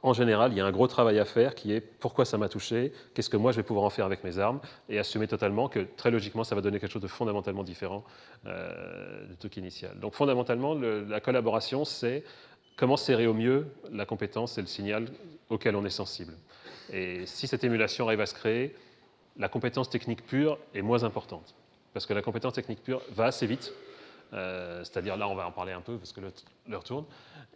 en général, il y a un gros travail à faire qui est pourquoi ça m'a touché, qu'est-ce que moi je vais pouvoir en faire avec mes armes, et assumer totalement que très logiquement ça va donner quelque chose de fondamentalement différent du truc initial. Donc fondamentalement, la collaboration, c'est comment serrer au mieux la compétence et le signal auquel on est sensible. Et si cette émulation arrive à se créer, la compétence technique pure est moins importante. Parce que la compétence technique pure va assez vite. C'est-à-dire là, on va en parler un peu parce que l'heure tourne.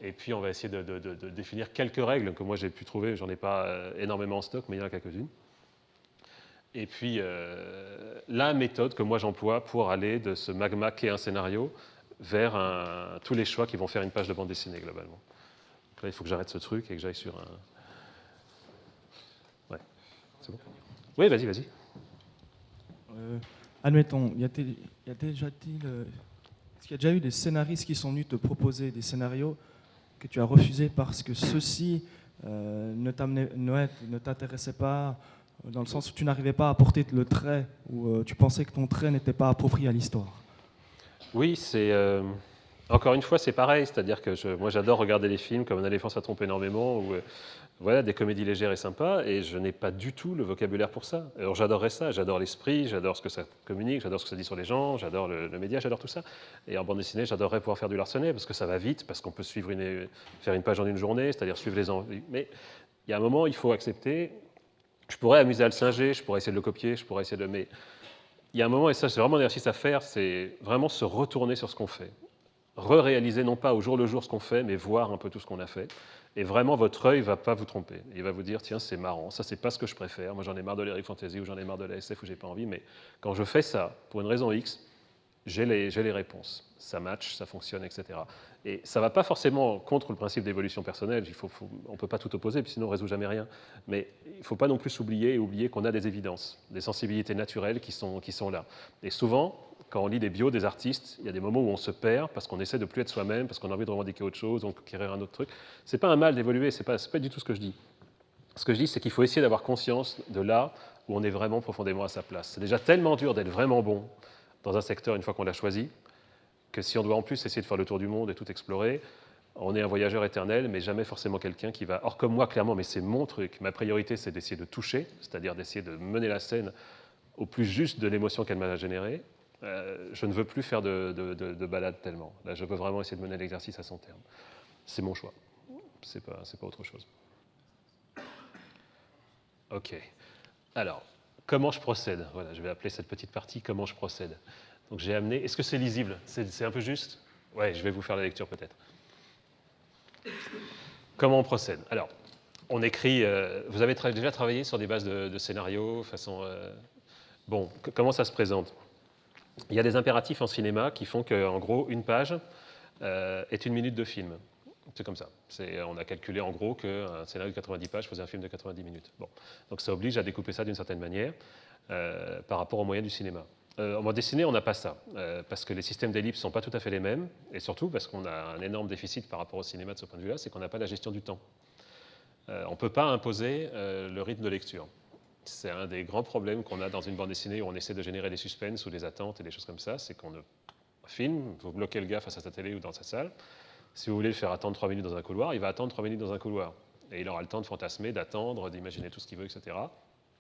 Et puis, on va essayer de définir quelques règles que moi j'ai pu trouver. J'en ai pas énormément en stock, mais il y en a quelques-unes. Et puis, la méthode que moi j'emploie pour aller de ce magma qu'est un scénario vers tous les choix qui vont faire une page de bande dessinée, globalement. Donc là, il faut que j'arrête ce truc et que j'aille sur un... Ouais, c'est bon? Oui, vas-y. Admettons, y a déjà-t-il Est-ce qu'il y a déjà eu des scénaristes qui sont venus te proposer des scénarios que tu as refusés parce que ceux-ci ne t'intéressaient pas, dans le sens où tu n'arrivais pas à porter le trait, ou tu pensais que ton trait n'était pas approprié à l'histoire? Oui, encore une fois, c'est pareil, c'est-à-dire que moi j'adore regarder les films comme Un éléphant ça trompe énormément, ou voilà, des comédies légères et sympas, et je n'ai pas du tout le vocabulaire pour ça. Alors j'adorerais ça, j'adore l'esprit, j'adore ce que ça communique, j'adore ce que ça dit sur les gens, j'adore le média, j'adore tout ça. Et en bande dessinée, j'adorerais pouvoir faire du Larsonnet, parce que ça va vite, parce qu'on peut faire une page en une journée, c'est-à-dire suivre les envies. Mais il y a un moment, il faut accepter. Je pourrais amuser à le singer, je pourrais essayer de le copier, je pourrais essayer de... Mais il y a un moment, et ça c'est vraiment un exercice à faire, c'est vraiment se retourner sur ce qu'on fait. Réaliser non pas au jour le jour ce qu'on fait, mais voir un peu tout ce qu'on a fait. Et vraiment, votre œil ne va pas vous tromper. Il va vous dire, tiens, c'est marrant, ça, c'est pas ce que je préfère. Moi, j'en ai marre de l'heroic fantasy, ou j'en ai marre de la SF, ou j'ai pas envie. Mais quand je fais ça, pour une raison X, j'ai les réponses. Ça match, ça fonctionne, etc. Et ça ne va pas forcément contre le principe d'évolution personnelle. On ne peut pas tout opposer, puis sinon on ne résout jamais rien. Mais il ne faut pas non plus oublier qu'on a des évidences, des sensibilités naturelles qui sont là. Et souvent, quand on lit des bios des artistes, il y a des moments où on se perd parce qu'on essaie de plus être soi-même, parce qu'on a envie de revendiquer autre chose, donc conquérir un autre truc. Ce n'est pas un mal d'évoluer, ce n'est pas du tout ce que je dis. Ce que je dis, c'est qu'il faut essayer d'avoir conscience de là où on est vraiment profondément à sa place. C'est déjà tellement dur d'être vraiment bon dans un secteur une fois qu'on l'a choisi, que si on doit en plus essayer de faire le tour du monde et tout explorer, on est un voyageur éternel, mais jamais forcément quelqu'un qui va... Or, comme moi, clairement, mais c'est mon truc. Ma priorité, c'est d'essayer de toucher, c'est-à-dire d'essayer de mener la scène au plus juste de l'émotion qu'elle m'a générée. Je ne veux plus faire de balade tellement. Là, je veux vraiment essayer de mener l'exercice à son terme. C'est mon choix. C'est pas autre chose. OK. Alors, comment je procède? Voilà, je vais appeler cette petite partie « Comment je procède ». Donc j'ai amené... Est-ce que c'est lisible? C'est un peu juste? Ouais, je vais vous faire la lecture peut-être. Comment on procède? Alors, on écrit... vous avez déjà travaillé sur des bases de scénarios, façon... Bon, comment ça se présente? Il y a des impératifs en cinéma qui font qu'en gros, une page est une minute de film. C'est comme ça. On a calculé en gros qu'un scénario de 90 pages faisait un film de 90 minutes. Bon. Donc ça oblige à découper ça d'une certaine manière par rapport aux moyens du cinéma. En bande dessinée, on n'a pas ça, parce que les systèmes d'ellipse ne sont pas tout à fait les mêmes, et surtout parce qu'on a un énorme déficit par rapport au cinéma de ce point de vue-là, c'est qu'on n'a pas la gestion du temps. On ne peut pas imposer le rythme de lecture. C'est un des grands problèmes qu'on a dans une bande dessinée où on essaie de générer des suspens ou des attentes et des choses comme ça, c'est qu'on filme, vous bloquez le gars face à sa télé ou dans sa salle. Si vous voulez le faire attendre 3 minutes dans un couloir, il va attendre 3 minutes dans un couloir. Et il aura le temps de fantasmer, d'attendre, d'imaginer tout ce qu'il veut, etc.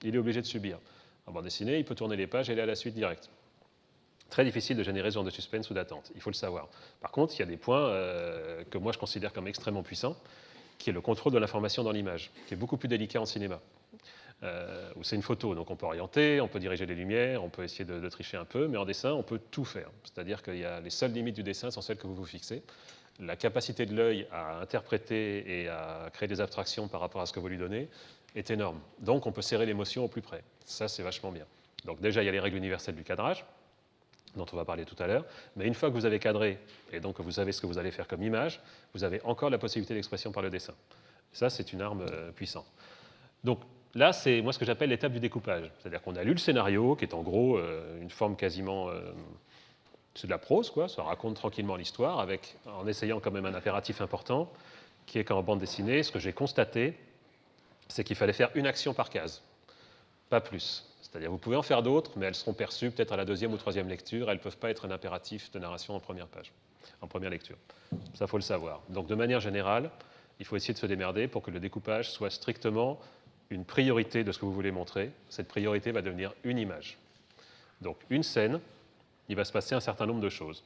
Il est obligé de subir. En bande dessinée, il peut tourner les pages et aller à la suite directe. Très difficile de générer ce genre de suspense ou d'attente, il faut le savoir. Par contre, il y a des points que moi je considère comme extrêmement puissants, qui est le contrôle de l'information dans l'image, qui est beaucoup plus délicat en cinéma. Où c'est une photo, donc on peut orienter, on peut diriger les lumières, on peut essayer de tricher un peu, mais en dessin, on peut tout faire. C'est-à-dire que les seules limites du dessin sont celles que vous vous fixez. La capacité de l'œil à interpréter et à créer des abstractions par rapport à ce que vous lui donnez est énorme. Donc on peut serrer l'émotion au plus près. Ça, c'est vachement bien. Donc déjà, il y a les règles universelles du cadrage, dont on va parler tout à l'heure. Mais une fois que vous avez cadré, et donc que vous savez ce que vous allez faire comme image, vous avez encore la possibilité d'expression par le dessin. Ça, c'est une arme puissante. Donc là, c'est moi ce que j'appelle l'étape du découpage. C'est-à-dire qu'on a lu le scénario, qui est en gros une forme quasiment... c'est de la prose, quoi. Ça raconte tranquillement l'histoire, en essayant quand même un impératif important, qui est qu'en bande dessinée, ce que j'ai constaté, c'est qu'il fallait faire une action par case, pas plus. C'est-à-dire vous pouvez en faire d'autres, mais elles seront perçues peut-être à la 2e ou 3e lecture, elles ne peuvent pas être un impératif de narration en première page, en première lecture. Ça, il faut le savoir. Donc de manière générale, il faut essayer de se démerder pour que le découpage soit strictement une priorité de ce que vous voulez montrer. Cette priorité va devenir une image. Donc une scène, il va se passer un certain nombre de choses.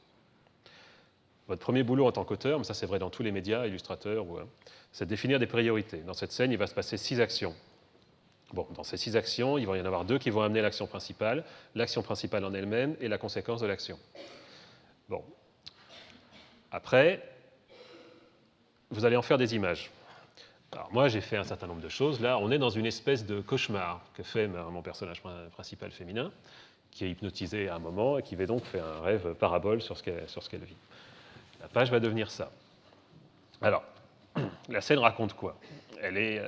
Votre premier boulot en tant qu'auteur, mais ça c'est vrai dans tous les médias, illustrateurs, c'est de définir des priorités. Dans cette scène, il va se passer 6 actions. Bon, dans ces 6 actions, il va y en avoir 2 qui vont amener l'action principale en elle-même et la conséquence de l'action. Bon. Après, vous allez en faire des images. Alors moi, j'ai fait un certain nombre de choses. Là, on est dans une espèce de cauchemar que fait mon personnage principal féminin, qui est hypnotisé à un moment et qui va donc faire un rêve parabole sur ce qu'elle vit. La page va devenir ça. Alors, la scène raconte quoi? Elle est,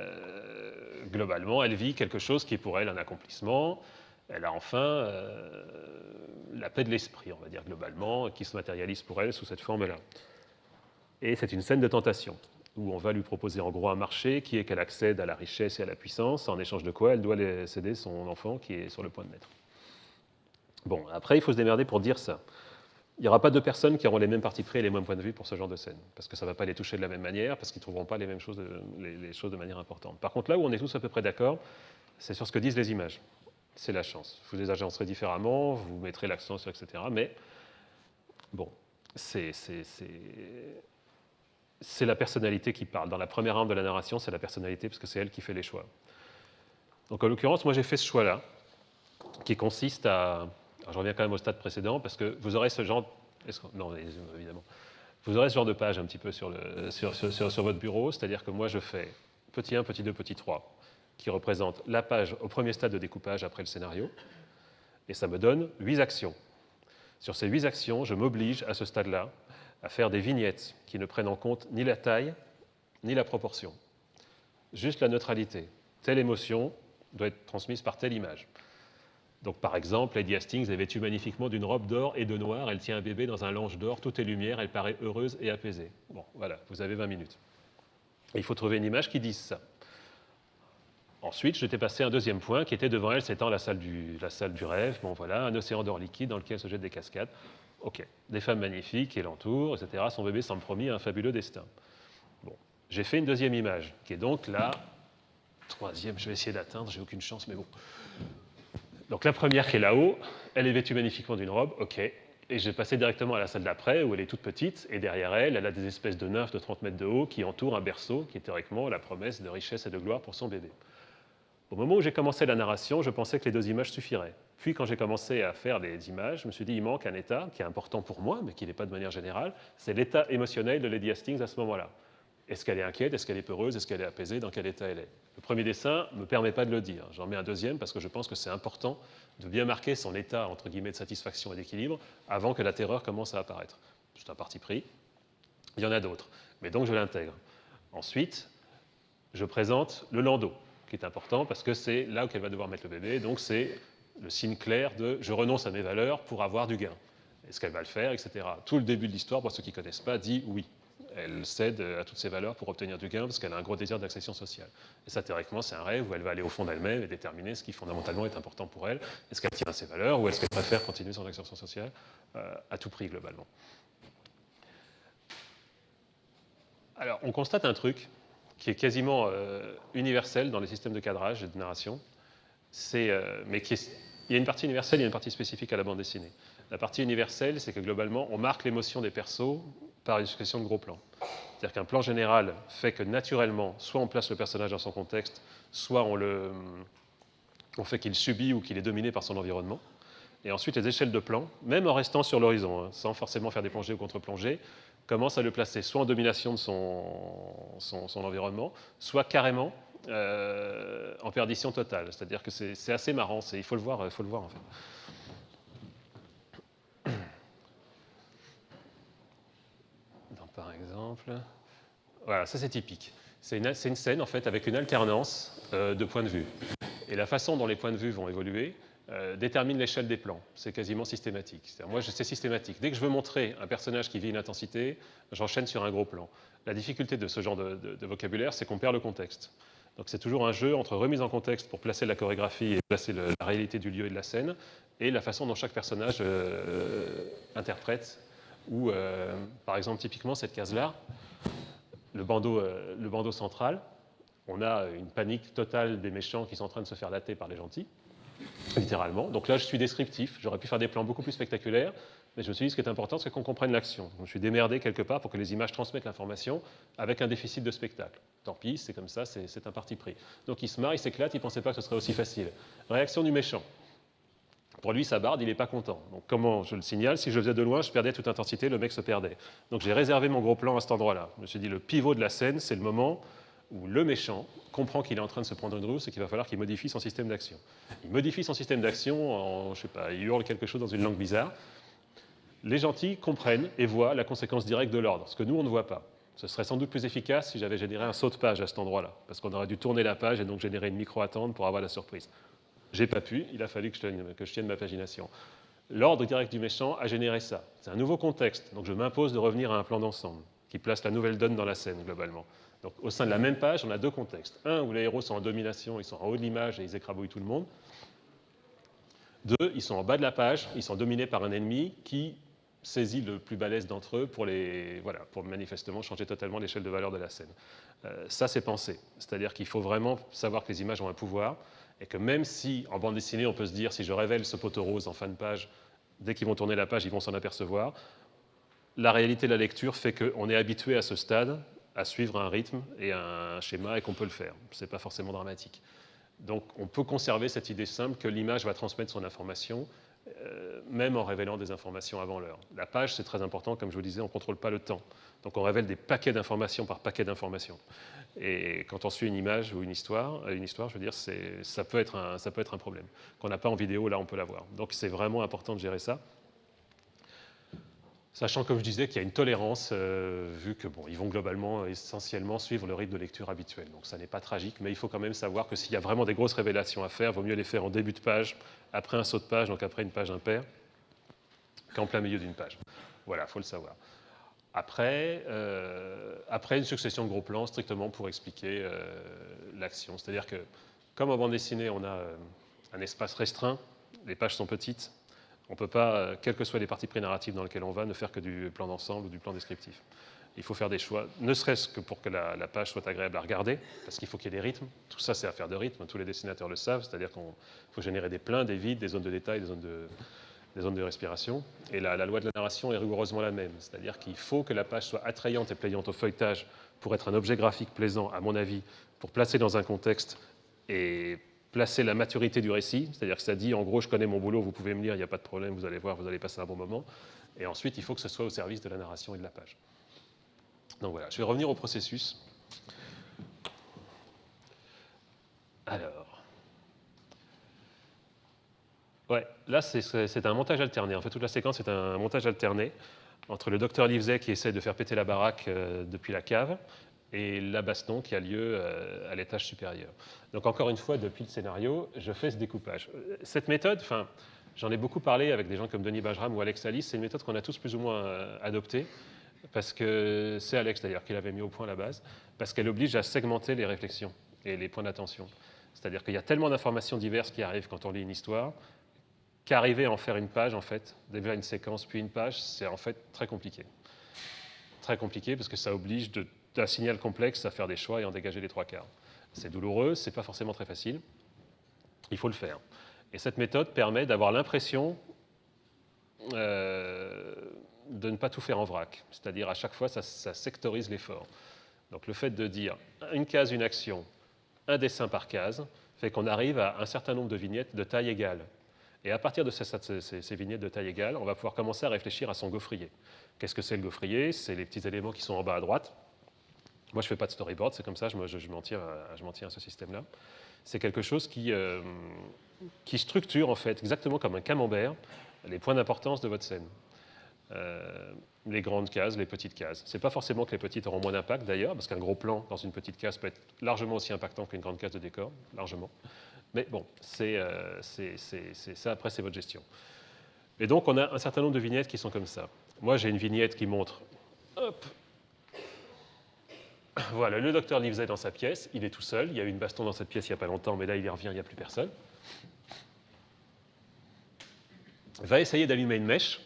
globalement, elle vit quelque chose qui est pour elle un accomplissement. Elle a enfin la paix de l'esprit, on va dire globalement, qui se matérialise pour elle sous cette forme-là. Et c'est une scène de tentation, où on va lui proposer en gros un marché qui est qu'elle accède à la richesse et à la puissance, en échange de quoi elle doit céder son enfant qui est sur le point de naître. Bon, après, il faut se démerder pour dire ça. Il n'y aura pas deux personnes qui auront les mêmes partis pris et les mêmes points de vue pour ce genre de scène, parce que ça ne va pas les toucher de la même manière, parce qu'ils ne trouveront pas les mêmes choses, les choses de manière importante. Par contre, là où on est tous à peu près d'accord, c'est sur ce que disent les images. C'est la chance. Vous les agencerez différemment, vous mettrez l'accent sur etc. Mais bon, c'est la personnalité qui parle. Dans la première arme de la narration, c'est la personnalité, parce que c'est elle qui fait les choix. Donc en l'occurrence, moi j'ai fait ce choix-là, qui consiste à... Alors, je reviens quand même au stade précédent, parce que vous aurez ce genre... Non, évidemment. Vous aurez ce genre de page un petit peu sur votre bureau, c'est-à-dire que moi je fais petit 1, petit 2, petit 3, qui représente la page au premier stade de découpage après le scénario, et ça me donne 8 actions. Sur ces 8 actions, je m'oblige à ce stade-là à faire des vignettes qui ne prennent en compte ni la taille, ni la proportion. Juste la neutralité. Telle émotion doit être transmise par telle image. Donc par exemple, Lady Hastings est vêtue magnifiquement d'une robe d'or et de noir, elle tient un bébé dans un lange d'or, tout est lumière, elle paraît heureuse et apaisée. Bon, voilà, vous avez 20 minutes. Et il faut trouver une image qui dise ça. Ensuite, je t'ai passé un deuxième point qui était devant elle, s'étend la salle du rêve. Bon voilà, un océan d'or liquide dans lequel se jettent des cascades. Ok, des femmes magnifiques qui l'entourent, etc. Son bébé semble promis à un fabuleux destin. Bon, j'ai fait une deuxième image, qui est donc la troisième, je vais essayer d'atteindre, j'ai aucune chance, mais bon. Donc la première qui est là-haut, elle est vêtue magnifiquement d'une robe, ok. Et je vais passer directement à la salle d'après, où elle est toute petite, et derrière elle, elle a des espèces de nymphes de 30 mètres de haut qui entourent un berceau, qui est théoriquement la promesse de richesse et de gloire pour son bébé. Au moment où j'ai commencé la narration, je pensais que les 2 images suffiraient. Puis quand j'ai commencé à faire des images, je me suis dit, il manque un état qui est important pour moi, mais qui n'est pas de manière générale, c'est l'état émotionnel de Lady Hastings à ce moment-là. Est-ce qu'elle est inquiète? Est-ce qu'elle est peureuse? Est-ce qu'elle est apaisée? Dans quel état elle est? Le premier dessin ne me permet pas de le dire. J'en mets un deuxième parce que je pense que c'est important de bien marquer son état entre guillemets de satisfaction et d'équilibre avant que la terreur commence à apparaître. C'est un parti pris. Il y en a d'autres, mais donc je l'intègre. Ensuite, je présente le landau, qui est important parce que c'est là où elle va devoir mettre le bébé. Donc c'est le signe clair de je renonce à mes valeurs pour avoir du gain. Est-ce qu'elle va le faire, etc. Tout le début de l'histoire, pour ceux qui ne connaissent pas, dit oui. Elle cède à toutes ses valeurs pour obtenir du gain parce qu'elle a un gros désir d'accession sociale. Et ça, théoriquement, c'est un rêve où elle va aller au fond d'elle-même et déterminer ce qui fondamentalement est important pour elle. Est-ce qu'elle tient à ses valeurs ou est-ce qu'elle préfère continuer son accession sociale à tout prix, globalement. Alors, on constate un truc qui est quasiment universel dans les systèmes de cadrage et de narration, mais il y a une partie universelle et une partie spécifique à la bande dessinée. La partie universelle, c'est que globalement, on marque l'émotion des persos par une succession de gros plans. C'est-à-dire qu'un plan général fait que naturellement, soit on place le personnage dans son contexte, soit on fait qu'il subit ou qu'il est dominé par son environnement. Et ensuite, les échelles de plans, même en restant sur l'horizon, sans forcément faire des plongées ou contre-plongées, commencent à le placer soit en domination de son environnement, soit carrément en perdition totale. C'est-à-dire que c'est assez marrant, il faut le voir en fait. Par exemple, voilà, ça c'est typique. C'est une scène en fait avec une alternance de points de vue. Et la façon dont les points de vue vont évoluer détermine l'échelle des plans. C'est quasiment systématique. C'est-à-dire, moi, c'est systématique. Dès que je veux montrer un personnage qui vit une intensité, j'enchaîne sur un gros plan. La difficulté de ce genre de vocabulaire, c'est qu'on perd le contexte. Donc c'est toujours un jeu entre remise en contexte pour placer la chorégraphie et placer la réalité du lieu et de la scène, et la façon dont chaque personnage interprète. Ou, par exemple, typiquement, cette case-là, le bandeau central, on a une panique totale des méchants qui sont en train de se faire latter par les gentils, littéralement. Donc là, je suis descriptif. J'aurais pu faire des plans beaucoup plus spectaculaires, mais je me suis dit, ce qui est important, c'est qu'on comprenne l'action. Je me suis démerdé quelque part pour que les images transmettent l'information avec un déficit de spectacle. Tant pis, c'est comme ça, c'est un parti pris. Donc il se marre, il s'éclate, il ne pensait pas que ce serait aussi facile. Réaction du méchant. Pour lui, sa barde, il n'est pas content. Donc comment je le signale? Si je le faisais de loin, je perdais toute intensité, le mec se perdait. Donc j'ai réservé mon gros plan à cet endroit-là. Je me suis dit, le pivot de la scène, c'est le moment où le méchant comprend qu'il est en train de se prendre une rousse et qu'il va falloir qu'il modifie son système d'action. Il modifie son système d'action en, je sais pas, il hurle quelque chose dans une langue bizarre. Les gentils comprennent et voient la conséquence directe de l'ordre, ce que nous, on ne voit pas. Ce serait sans doute plus efficace si j'avais généré un saut de page à cet endroit-là, parce qu'on aurait dû tourner la page et donc générer une micro-attente pour avoir la surprise. J'ai pas pu, il a fallu que je tienne ma pagination. L'ordre direct du méchant a généré ça. C'est un nouveau contexte, donc je m'impose de revenir à un plan d'ensemble qui place la nouvelle donne dans la scène, globalement. Donc au sein de la même page, on a deux contextes. Un où les héros sont en domination, ils sont en haut de l'image et ils écrabouillent tout le monde. Deux, ils sont en bas de la page, ils sont dominés par un ennemi qui saisit le plus balèze d'entre eux pour manifestement changer totalement l'échelle de valeur de la scène. Ça, c'est pensé. C'est-à-dire qu'il faut vraiment savoir que les images ont un pouvoir et que même si, en bande dessinée, on peut se dire, si je révèle ce poteau rose en fin de page, dès qu'ils vont tourner la page, ils vont s'en apercevoir, la réalité de la lecture fait qu'on est habitué à ce stade à suivre un rythme et un schéma et qu'on peut le faire. Ce n'est pas forcément dramatique. Donc on peut conserver cette idée simple que l'image va transmettre son information, même en révélant des informations avant l'heure. La page, c'est très important, comme je vous disais, on ne contrôle pas le temps. Donc on révèle des paquets d'informations par paquet d'informations. Et quand on suit une image ou une histoire, je veux dire, ça peut être un problème. Qu'on n'a pas en vidéo, là on peut l'avoir. Donc c'est vraiment important de gérer ça. Sachant, comme je disais, qu'il y a une tolérance, vu que ils vont globalement, essentiellement, suivre le rythme de lecture habituel. Donc ça n'est pas tragique, mais il faut quand même savoir que s'il y a vraiment des grosses révélations à faire, il vaut mieux les faire en début de page, après un saut de page, donc après une page impaire, qu'en plein milieu d'une page. Voilà, il faut le savoir. Après une succession de gros plans, strictement pour expliquer l'action. C'est-à-dire que, comme en bande dessinée, on a un espace restreint, les pages sont petites, on ne peut pas, quelles que soient les parties pré-narratives dans lesquelles on va, ne faire que du plan d'ensemble ou du plan descriptif. Il faut faire des choix, ne serait-ce que pour que la page soit agréable à regarder, parce qu'il faut qu'il y ait des rythmes. Tout ça, c'est affaire de rythme, tous les dessinateurs le savent, c'est-à-dire qu'il faut générer des pleins, des vides, des zones de détail, des zones de respiration. Et la loi de la narration est rigoureusement la même, c'est-à-dire qu'il faut que la page soit attrayante et payante au feuilletage pour être un objet graphique plaisant, à mon avis, pour placer dans un contexte et placer la maturité du récit, c'est-à-dire que ça dit, en gros, je connais mon boulot, vous pouvez me lire, il n'y a pas de problème, vous allez voir, vous allez passer un bon moment. Et ensuite, il faut que ce soit au service de la narration et de la page. Donc voilà, je vais revenir au processus. Alors, ouais, là, c'est un montage alterné. En fait, toute la séquence est un montage alterné entre le docteur Livesey qui essaie de faire péter la baraque depuis la cave et la baston qui a lieu à l'étage supérieur. Donc encore une fois, depuis le scénario, je fais ce découpage. Cette méthode, j'en ai beaucoup parlé avec des gens comme Denis Bajram ou Alex Alice, c'est une méthode qu'on a tous plus ou moins adoptée, parce que c'est Alex d'ailleurs qui l'avait mis au point à la base, parce qu'elle oblige à segmenter les réflexions et les points d'attention. C'est-à-dire qu'il y a tellement d'informations diverses qui arrivent quand on lit une histoire, qu'arriver à en faire une page, en fait, déjà une séquence puis une page, c'est en fait très compliqué. Très compliqué parce que ça oblige d'un signal complexe à faire des choix et en dégager les trois quarts. C'est douloureux, c'est pas forcément très facile. Il faut le faire. Et cette méthode permet d'avoir l'impression de ne pas tout faire en vrac. C'est-à-dire à chaque fois, ça sectorise l'effort. Donc le fait de dire une case, une action, un dessin par case, fait qu'on arrive à un certain nombre de vignettes de taille égale. Et à partir de ces vignettes de taille égale, on va pouvoir commencer à réfléchir à son gaufrier. Qu'est-ce que c'est le gaufrier? C'est les petits éléments qui sont en bas à droite. Moi, je ne fais pas de storyboard, c'est comme ça, je m'en tiens à ce système-là. C'est quelque chose qui structure, en fait, exactement comme un camembert, les points d'importance de votre scène. Les grandes cases, les petites cases. Ce n'est pas forcément que les petites auront moins d'impact, d'ailleurs, parce qu'un gros plan dans une petite case peut être largement aussi impactant qu'une grande case de décor, largement. Mais bon, ça, après, c'est votre gestion. Et donc, on a un certain nombre de vignettes qui sont comme ça. Moi, j'ai une vignette qui montre, hop, voilà, le docteur Livesey dans sa pièce, il est tout seul, il y a eu une baston dans cette pièce il n'y a pas longtemps, mais là, il y revient, il n'y a plus personne. Il va essayer d'allumer une mèche.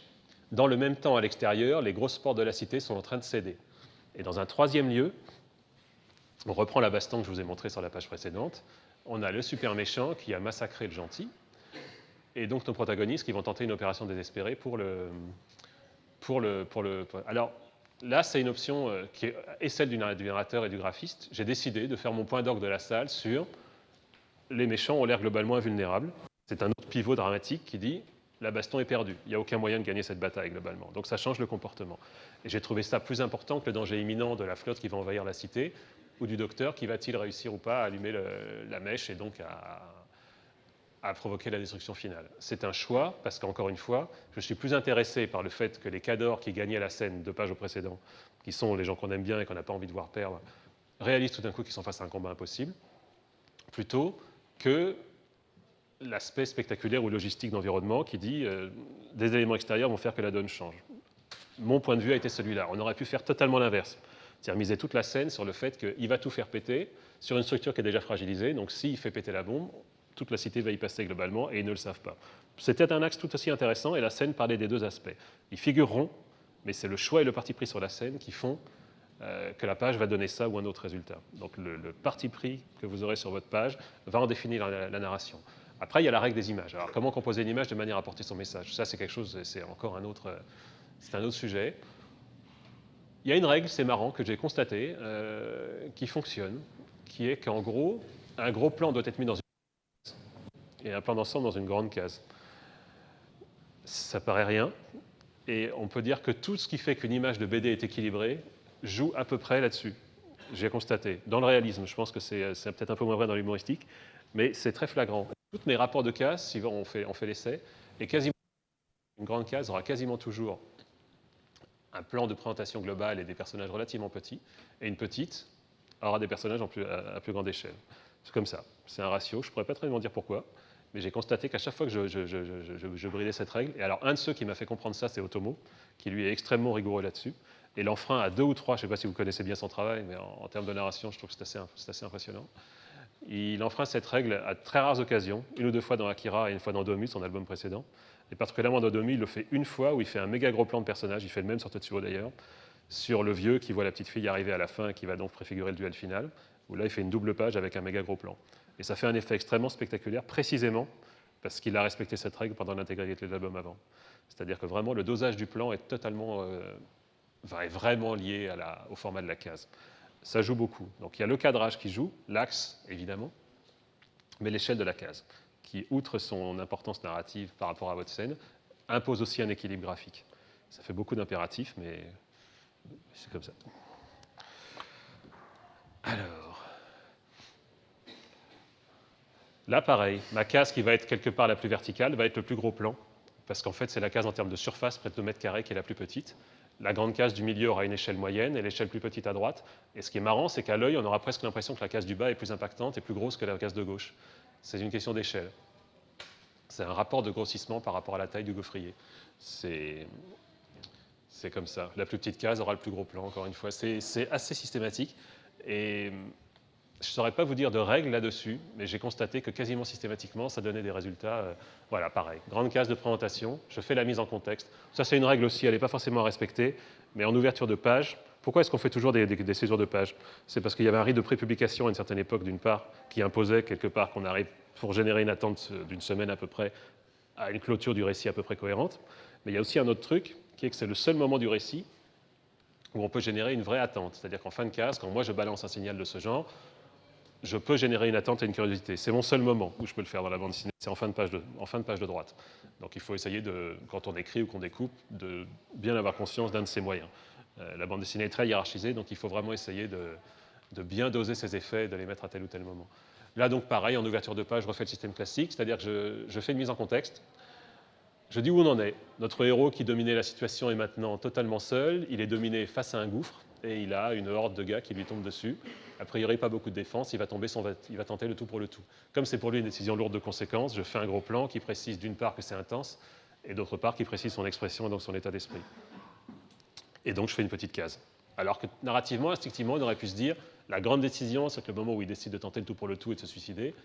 Dans le même temps, à l'extérieur, les grosses portes de la cité sont en train de céder. Et dans un troisième lieu, on reprend la baston que je vous ai montrée sur la page précédente, on a le super méchant qui a massacré le gentil, et donc nos protagonistes qui vont tenter une opération désespérée pour le... Alors, là, c'est une option qui est celle du narrateur et du graphiste. J'ai décidé de faire mon point d'orgue de la salle sur les méchants ont l'air globalement invulnérables. C'est un autre pivot dramatique qui dit la baston est perdue. Il n'y a aucun moyen de gagner cette bataille globalement. Donc ça change le comportement. Et j'ai trouvé ça plus important que le danger imminent de la flotte qui va envahir la cité ou du docteur qui va-t-il réussir ou pas à allumer la mèche et donc à provoquer la destruction finale. C'est un choix parce qu'encore une fois, je suis plus intéressé par le fait que les cadors qui gagnaient la scène 2 pages au précédent, qui sont les gens qu'on aime bien et qu'on n'a pas envie de voir perdre, réalisent tout d'un coup qu'ils sont face à un combat impossible, plutôt que l'aspect spectaculaire ou logistique d'environnement qui dit des éléments extérieurs vont faire que la donne change. Mon point de vue a été celui-là. On aurait pu faire totalement l'inverse. C'est-à-dire miser toute la scène sur le fait qu'il va tout faire péter sur une structure qui est déjà fragilisée. Donc s'il fait péter la bombe, toute la cité va y passer globalement et ils ne le savent pas. C'était un axe tout aussi intéressant et la scène parlait des deux aspects. Ils figureront, mais c'est le choix et le parti pris sur la scène qui font que la page va donner ça ou un autre résultat. Donc le parti pris que vous aurez sur votre page va en définir la narration. Après, il y a la règle des images. Alors comment composer une image de manière à porter son message? Ça, c'est quelque chose, c'est encore un autre sujet. Il y a une règle, c'est marrant, que j'ai constatée, qui fonctionne, qui est qu'en gros, un gros plan doit être mis dans une case et un plan d'ensemble dans une grande case. Ça paraît rien, et on peut dire que tout ce qui fait qu'une image de BD est équilibrée joue à peu près là-dessus. J'ai constaté. Dans le réalisme, je pense que c'est peut-être un peu moins vrai dans l'humoristique, mais c'est très flagrant. Tous mes rapports de cases, si on fait l'essai, et quasiment une grande case aura quasiment toujours un plan de présentation globale et des personnages relativement petits, et une petite aura des personnages à plus grande échelle. C'est comme ça, c'est un ratio, je ne pourrais pas très bien dire pourquoi, mais j'ai constaté qu'à chaque fois que je bridais cette règle, et alors un de ceux qui m'a fait comprendre ça, c'est Otomo, qui lui est extrêmement rigoureux là-dessus, et l'enfreint à 2 ou 3, je ne sais pas si vous connaissez bien son travail, mais en termes de narration, je trouve que c'est assez impressionnant. Il enfreint cette règle à très rares occasions, 1 ou 2 fois dans Akira et 1 fois dans Domu, son album précédent. Et particulièrement dans Domu, il le fait une fois où il fait un méga gros plan de personnage, il fait le même sur Tetsuo d'ailleurs, sur le vieux qui voit la petite fille arriver à la fin et qui va donc préfigurer le duel final, où là il fait une double page avec un méga gros plan. Et ça fait un effet extrêmement spectaculaire, précisément parce qu'il a respecté cette règle pendant l'intégralité de l'album avant. C'est-à-dire que vraiment le dosage du plan est totalement, est vraiment lié au format de la case. Ça joue beaucoup. Donc il y a le cadrage qui joue, l'axe évidemment, mais l'échelle de la case, qui, outre son importance narrative par rapport à votre scène, impose aussi un équilibre graphique. Ça fait beaucoup d'impératifs, mais c'est comme ça. Alors, là pareil, ma case qui va être quelque part la plus verticale va être le plus gros plan, parce qu'en fait c'est la case en termes de surface, près de 2 mètres carrés, qui est la plus petite. La grande case du milieu aura une échelle moyenne et l'échelle plus petite à droite. Et ce qui est marrant, c'est qu'à l'œil, on aura presque l'impression que la case du bas est plus impactante et plus grosse que la case de gauche. C'est une question d'échelle. C'est un rapport de grossissement par rapport à la taille du gaufrier. C'est comme ça. La plus petite case aura le plus gros plan, encore une fois. C'est assez systématique. Et je ne saurais pas vous dire de règles là-dessus, mais j'ai constaté que quasiment systématiquement, ça donnait des résultats. Voilà, pareil. Grande case de présentation, je fais la mise en contexte. Ça, c'est une règle aussi, elle n'est pas forcément respectée, mais en ouverture de page, pourquoi est-ce qu'on fait toujours des césures de page? C'est parce qu'il y avait un rite de prépublication à une certaine époque, d'une part, qui imposait quelque part qu'on arrive, pour générer une attente d'une semaine à peu près, à une clôture du récit à peu près cohérente. Mais il y a aussi un autre truc, qui est que c'est le seul moment du récit où on peut générer une vraie attente. C'est-à-dire qu'en fin de case, quand moi je balance un signal de ce genre, je peux générer une attente et une curiosité. C'est mon seul moment où je peux le faire dans la bande dessinée, c'est en fin de page de droite. Donc il faut essayer, quand on écrit ou qu'on découpe, de bien avoir conscience d'un de ces moyens. La bande dessinée est très hiérarchisée, donc il faut vraiment essayer de bien doser ses effets et de les mettre à tel ou tel moment. Là donc pareil, en ouverture de page, je refais le système classique, c'est-à-dire que je fais une mise en contexte. Je dis où on en est. Notre héros qui dominait la situation est maintenant totalement seul, il est dominé face à un gouffre, et il a une horde de gars qui lui tombe dessus. A priori, pas beaucoup de défense, il va tenter le tout pour le tout. Comme c'est pour lui une décision lourde de conséquences, je fais un gros plan qui précise d'une part que c'est intense, et d'autre part qui précise son expression et donc son état d'esprit. Et donc je fais une petite case. Alors que narrativement, instinctivement, on aurait pu se dire, la grande décision, c'est le moment où il décide de tenter le tout pour le tout et de se suicider,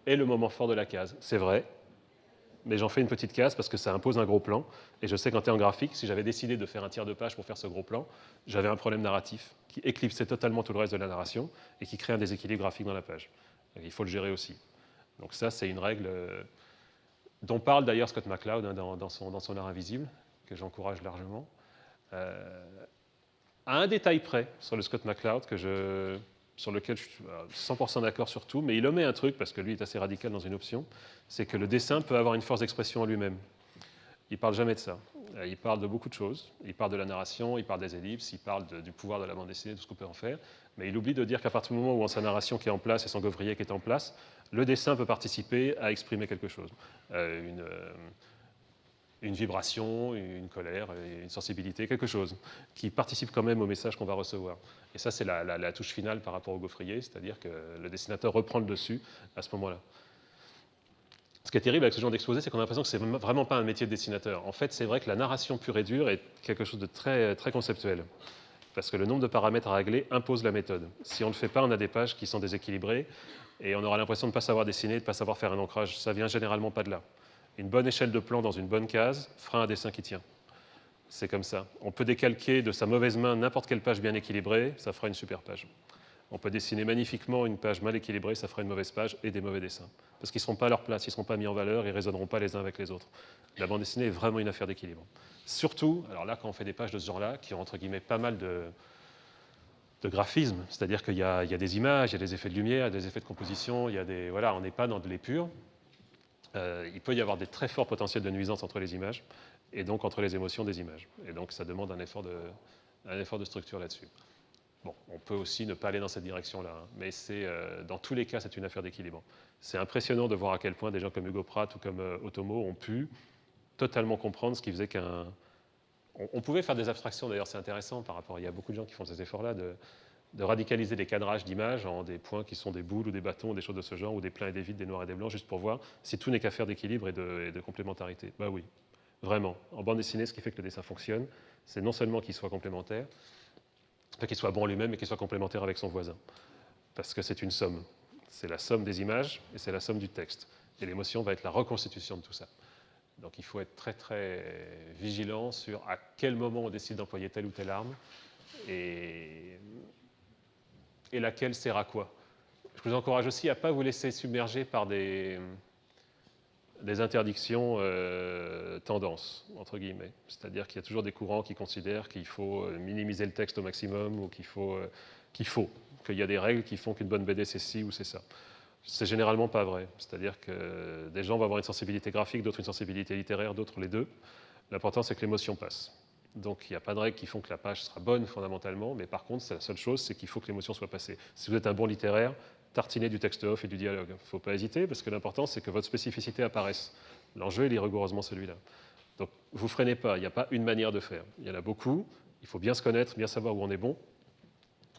est le moment fort de la case. C'est vrai, mais j'en fais une petite case parce que ça impose un gros plan. Et je sais qu'en termes graphiques, si j'avais décidé de faire un tiers de page pour faire ce gros plan, j'avais un problème narratif qui éclipsait totalement tout le reste de la narration et qui crée un déséquilibre graphique dans la page. Donc, il faut le gérer aussi. Donc ça, c'est une règle dont parle d'ailleurs Scott McCloud dans son Art invisible, que j'encourage largement. À un détail près sur le Scott McCloud, sur lequel je suis 100% d'accord sur tout, mais il omet un truc, parce que lui est assez radical dans une option, c'est que le dessin peut avoir une force d'expression en lui-même. Il ne parle jamais de ça. Il parle de beaucoup de choses. Il parle de la narration, il parle des ellipses, il parle du pouvoir de la bande dessinée, de ce qu'on peut en faire. Mais il oublie de dire qu'à partir du moment où sa narration qui est en place et son gaufrier qui est en place, le dessin peut participer à exprimer quelque chose. Une vibration, une colère, une sensibilité, quelque chose qui participe quand même au message qu'on va recevoir. Et ça, c'est la touche finale par rapport au gaufrier, c'est-à-dire que le dessinateur reprend le dessus à ce moment-là. Ce qui est terrible avec ce genre d'exposé, c'est qu'on a l'impression que c'est vraiment pas un métier de dessinateur. En fait, c'est vrai que la narration pure et dure est quelque chose de très, très conceptuel. Parce que le nombre de paramètres à régler impose la méthode. Si on ne le fait pas, on a des pages qui sont déséquilibrées et on aura l'impression de ne pas savoir dessiner, de ne pas savoir faire un ancrage. Ça vient généralement pas de là. Une bonne échelle de plan dans une bonne case fera un dessin qui tient. C'est comme ça. On peut décalquer de sa mauvaise main n'importe quelle page bien équilibrée, ça fera une super page. On peut dessiner magnifiquement une page mal équilibrée, ça fera une mauvaise page et des mauvais dessins. Parce qu'ils ne seront pas à leur place, ils ne seront pas mis en valeur, ils ne résonneront pas les uns avec les autres. La bande dessinée est vraiment une affaire d'équilibre. Surtout, alors là, quand on fait des pages de ce genre-là, qui ont entre guillemets pas mal de graphisme, c'est-à-dire qu'il y a des images, il y a des effets de lumière, il y a des effets de composition, il y a des, voilà, on n'est pas dans de l'épure. Il peut y avoir des très forts potentiels de nuisance entre les images et donc entre les émotions des images. Et donc ça demande un effort de structure là-dessus. Bon, on peut aussi ne pas aller dans cette direction-là, hein, mais dans tous les cas, c'est une affaire d'équilibre. C'est impressionnant de voir à quel point des gens comme Hugo Pratt ou comme Otomo ont pu totalement comprendre ce qui faisait qu'un... On pouvait faire des abstractions, d'ailleurs, c'est intéressant par rapport... Il y a beaucoup de gens qui font ces efforts-là de radicaliser des cadrages d'images en des points qui sont des boules ou des bâtons, des choses de ce genre, ou des pleins et des vides, des noirs et des blancs, juste pour voir si tout n'est qu'affaire d'équilibre et de complémentarité. Bah oui, vraiment. En bande dessinée, ce qui fait que le dessin fonctionne, c'est non seulement qu'il soit complémentaire, enfin, qu'il soit bon lui-même et qu'il soit complémentaire avec son voisin. Parce que c'est une somme. C'est la somme des images et c'est la somme du texte. Et l'émotion va être la reconstitution de tout ça. Donc il faut être très très vigilant sur à quel moment on décide d'employer telle ou telle arme et laquelle sert à quoi. Je vous encourage aussi à ne pas vous laisser submerger par des interdictions tendances, entre guillemets. C'est-à-dire qu'il y a toujours des courants qui considèrent qu'il faut minimiser le texte au maximum ou qu'il y a des règles qui font qu'une bonne BD c'est ci ou c'est ça. C'est généralement pas vrai. C'est-à-dire que des gens vont avoir une sensibilité graphique, d'autres une sensibilité littéraire, d'autres les deux. L'important c'est que l'émotion passe. Donc il n'y a pas de règles qui font que la page sera bonne fondamentalement, mais par contre, c'est la seule chose, c'est qu'il faut que l'émotion soit passée. Si vous êtes un bon littéraire, tartinez du texte off et du dialogue. Il ne faut pas hésiter, parce que l'important, c'est que votre spécificité apparaisse. L'enjeu, il est rigoureusement celui-là. Donc vous ne freinez pas, il n'y a pas une manière de faire. Il y en a beaucoup, il faut bien se connaître, bien savoir où on est bon,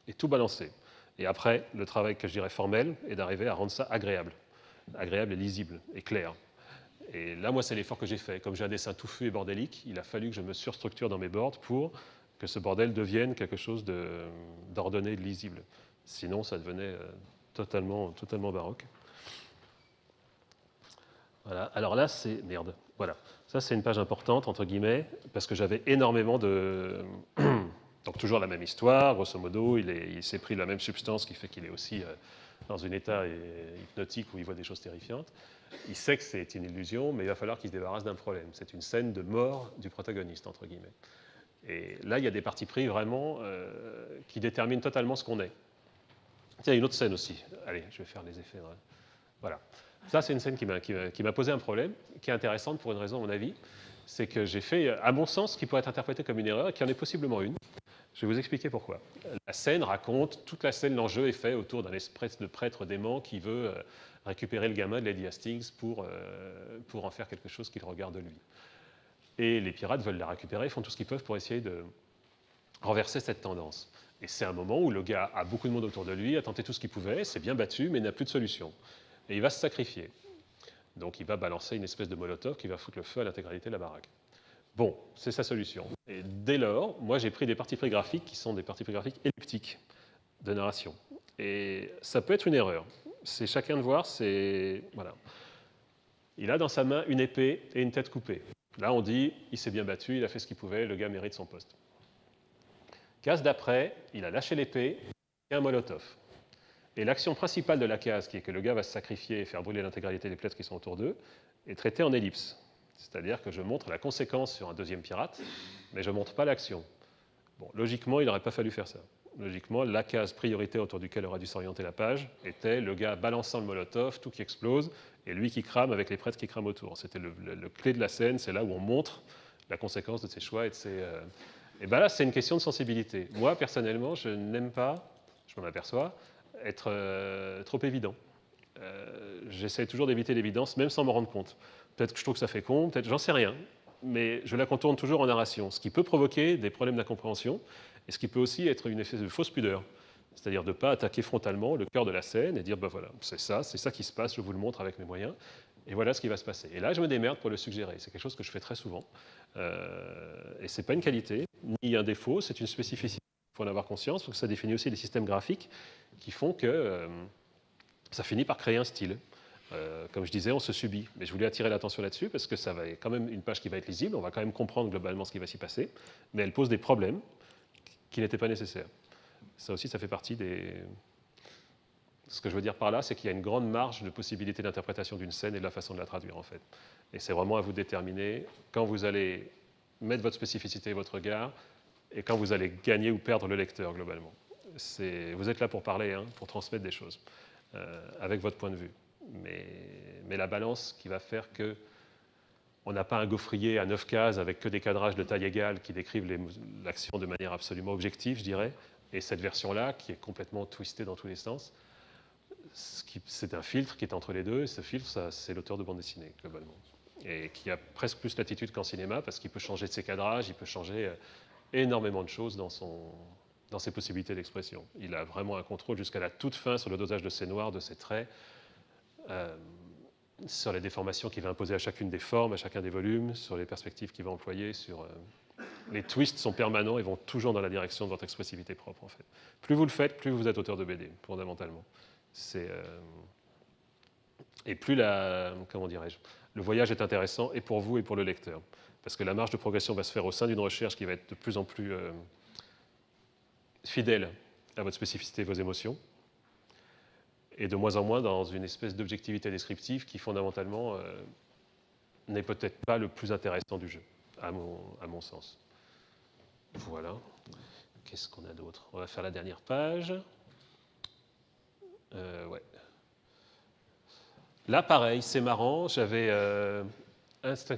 et tout balancer. Et après, le travail que je dirais formel est d'arriver à rendre ça agréable. Agréable et lisible, et clair. Et là, moi, c'est l'effort que j'ai fait. Comme j'ai un dessin touffu et bordélique, il a fallu que je me surstructure dans mes boards pour que ce bordel devienne quelque chose d'ordonné, de lisible. Sinon, ça devenait totalement baroque. Voilà. Alors là, c'est... Merde. Voilà. Ça, c'est une page importante, entre guillemets, parce que j'avais énormément de... Donc toujours la même histoire, grosso modo, il s'est pris la même substance qui fait qu'il est aussi dans un état hypnotique où il voit des choses terrifiantes. Il sait que c'est une illusion, mais il va falloir qu'il se débarrasse d'un problème. C'est une scène de mort du protagoniste, entre guillemets. Et là, il y a des partis pris vraiment qui déterminent totalement ce qu'on est. Tiens, il y a une autre scène aussi. Allez, je vais faire les effets. Voilà. Ça, c'est une scène qui m'a posé un problème, qui est intéressante pour une raison, à mon avis. C'est que j'ai fait, à mon sens, ce qui pourrait être interprété comme une erreur, et qui en est possiblement une. Je vais vous expliquer pourquoi. La scène raconte, toute la scène, l'enjeu est fait autour d'un espèce de prêtre dément qui veut récupérer le gamin de Lady Hastings pour en faire quelque chose qu'il regarde lui. Et les pirates veulent la récupérer, font tout ce qu'ils peuvent pour essayer de renverser cette tendance. Et c'est un moment où le gars a beaucoup de monde autour de lui, a tenté tout ce qu'il pouvait, s'est bien battu, mais n'a plus de solution. Et il va se sacrifier. Donc il va balancer une espèce de molotov qui va foutre le feu à l'intégralité de la baraque. Bon, c'est sa solution. Et dès lors, moi j'ai pris des parties pris graphiques qui sont des parties pris graphiques elliptiques de narration. Et ça peut être une erreur. C'est chacun de voir, c'est... Voilà. Il a dans sa main une épée et une tête coupée. Là on dit, il s'est bien battu, il a fait ce qu'il pouvait, le gars mérite son poste. Case d'après, il a lâché l'épée et un molotov. Et l'action principale de la case, qui est que le gars va se sacrifier et faire brûler l'intégralité des plaies qui sont autour d'eux, est traitée en ellipse. C'est-à-dire que je montre la conséquence sur un deuxième pirate, mais je ne montre pas l'action. Bon, logiquement, il n'aurait pas fallu faire ça. Logiquement, la case priorité autour duquel aurait dû s'orienter la page était le gars balançant le molotov, tout qui explose, et lui qui crame avec les prêtres qui crament autour. C'était le clé de la scène, c'est là où on montre la conséquence de ses choix et de ses... Et bien là, c'est une question de sensibilité. Moi, personnellement, je n'aime pas, je m'en aperçois, être trop évident. J'essaie toujours d'éviter l'évidence, même sans me rendre compte. Peut-être que je trouve que ça fait con, peut-être, j'en sais rien, mais je la contourne toujours en narration, ce qui peut provoquer des problèmes d'incompréhension, et ce qui peut aussi être une espèce de fausse pudeur. C'est-à-dire de ne pas attaquer frontalement le cœur de la scène et dire, ben voilà, c'est ça qui se passe, je vous le montre avec mes moyens. Et voilà ce qui va se passer. Et là, je me démerde pour le suggérer. C'est quelque chose que je fais très souvent. Et ce n'est pas une qualité, ni un défaut, c'est une spécificité. Il faut en avoir conscience, parce que ça définit aussi les systèmes graphiques qui font que ça finit par créer un style. Comme je disais, on se subit. Mais je voulais attirer l'attention là-dessus, parce que ça va être quand même une page qui va être lisible, on va quand même comprendre globalement ce qui va s'y passer, mais elle pose des problèmes qui n'étaient pas nécessaires. Ça aussi, ça fait partie des... Ce que je veux dire par là, c'est qu'il y a une grande marge de possibilité d'interprétation d'une scène et de la façon de la traduire, en fait. Et c'est vraiment à vous de déterminer quand vous allez mettre votre spécificité et votre regard, et quand vous allez gagner ou perdre le lecteur, globalement. Vous êtes là pour parler, hein, pour transmettre des choses, avec votre point de vue. Mais la balance qui va faire que on n'a pas un gaufrier à 9 cases avec que des cadrages de taille égale qui décrivent l'action de manière absolument objective, je dirais, et cette version-là qui est complètement twistée dans tous les sens, c'est un filtre qui est entre les deux, et ce filtre, c'est l'auteur de bande dessinée, globalement. Et qui a presque plus latitude qu'en cinéma, parce qu'il peut changer de ses cadrages, il peut changer énormément de choses dans ses possibilités d'expression. Il a vraiment un contrôle jusqu'à la toute fin sur le dosage de ses noirs, de ses traits, sur les déformations qu'il va imposer à chacune des formes, à chacun des volumes, sur les perspectives qu'il va employer, les twists sont permanents et vont toujours dans la direction de votre expressivité propre, en fait. Plus vous le faites, plus vous êtes auteur de BD, fondamentalement. Et plus comment dirais-je, le voyage est intéressant et pour vous et pour le lecteur. Parce que la marge de progression va se faire au sein d'une recherche qui va être de plus en plus fidèle à votre spécificité et vos émotions, et de moins en moins dans une espèce d'objectivité descriptive qui, fondamentalement, n'est peut-être pas le plus intéressant du jeu, à mon sens. Voilà. Qu'est-ce qu'on a d'autre? On va faire la dernière page. Ouais. Là, pareil, c'est marrant. J'avais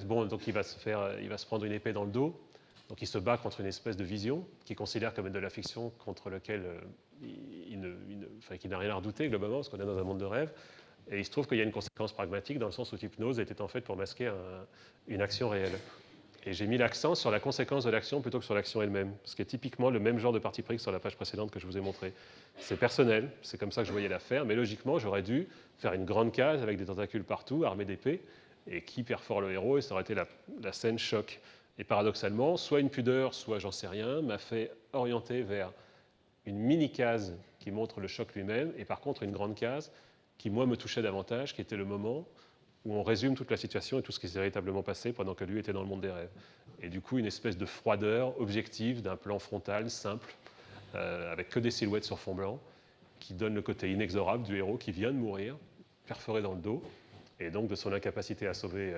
bon, donc il va se prendre une épée dans le dos. Donc il se bat contre une espèce de vision qu'il considère comme de la fiction contre laquelle qu'il n'a rien à redouter globalement, parce qu'on est dans un monde de rêve. Et il se trouve qu'il y a une conséquence pragmatique dans le sens où l'hypnose était en fait pour masquer une action réelle. Et j'ai mis l'accent sur la conséquence de l'action plutôt que sur l'action elle-même, ce qui est typiquement le même genre de parti pris que sur la page précédente que je vous ai montré. C'est personnel, c'est comme ça que je voyais l'affaire, mais logiquement, j'aurais dû faire une grande case avec des tentacules partout, armés d'épées, et qui perfore le héros, et ça aurait été la scène choc. Et paradoxalement, soit une pudeur, soit j'en sais rien, m'a fait orienter vers une mini-case qui montre le choc lui-même, et par contre une grande case qui, moi, me touchait davantage, qui était le moment où on résume toute la situation et tout ce qui s'est véritablement passé pendant que lui était dans le monde des rêves. Et du coup, une espèce de froideur objective d'un plan frontal simple, avec que des silhouettes sur fond blanc, qui donne le côté inexorable du héros qui vient de mourir, perforé dans le dos, et donc de son incapacité à sauver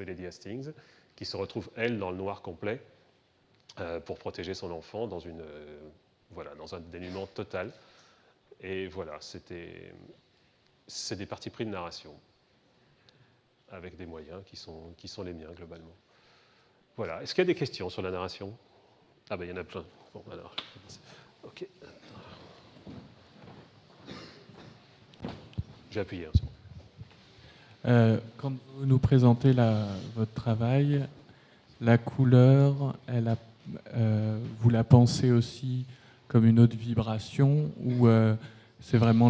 Lady Hastings, qui se retrouve, elle, dans le noir complet, pour protéger son enfant dans un dénuement total. Et voilà, c'est des partis pris de narration, avec des moyens qui sont les miens, globalement. Voilà. Est-ce qu'il y a des questions sur la narration? Ah ben, il y en a plein. Bon, alors, ok. J'ai appuyé, hein, c'est bon. Quand vous nous présentez votre travail, la couleur, vous la pensez aussi comme une autre vibration ou c'est vraiment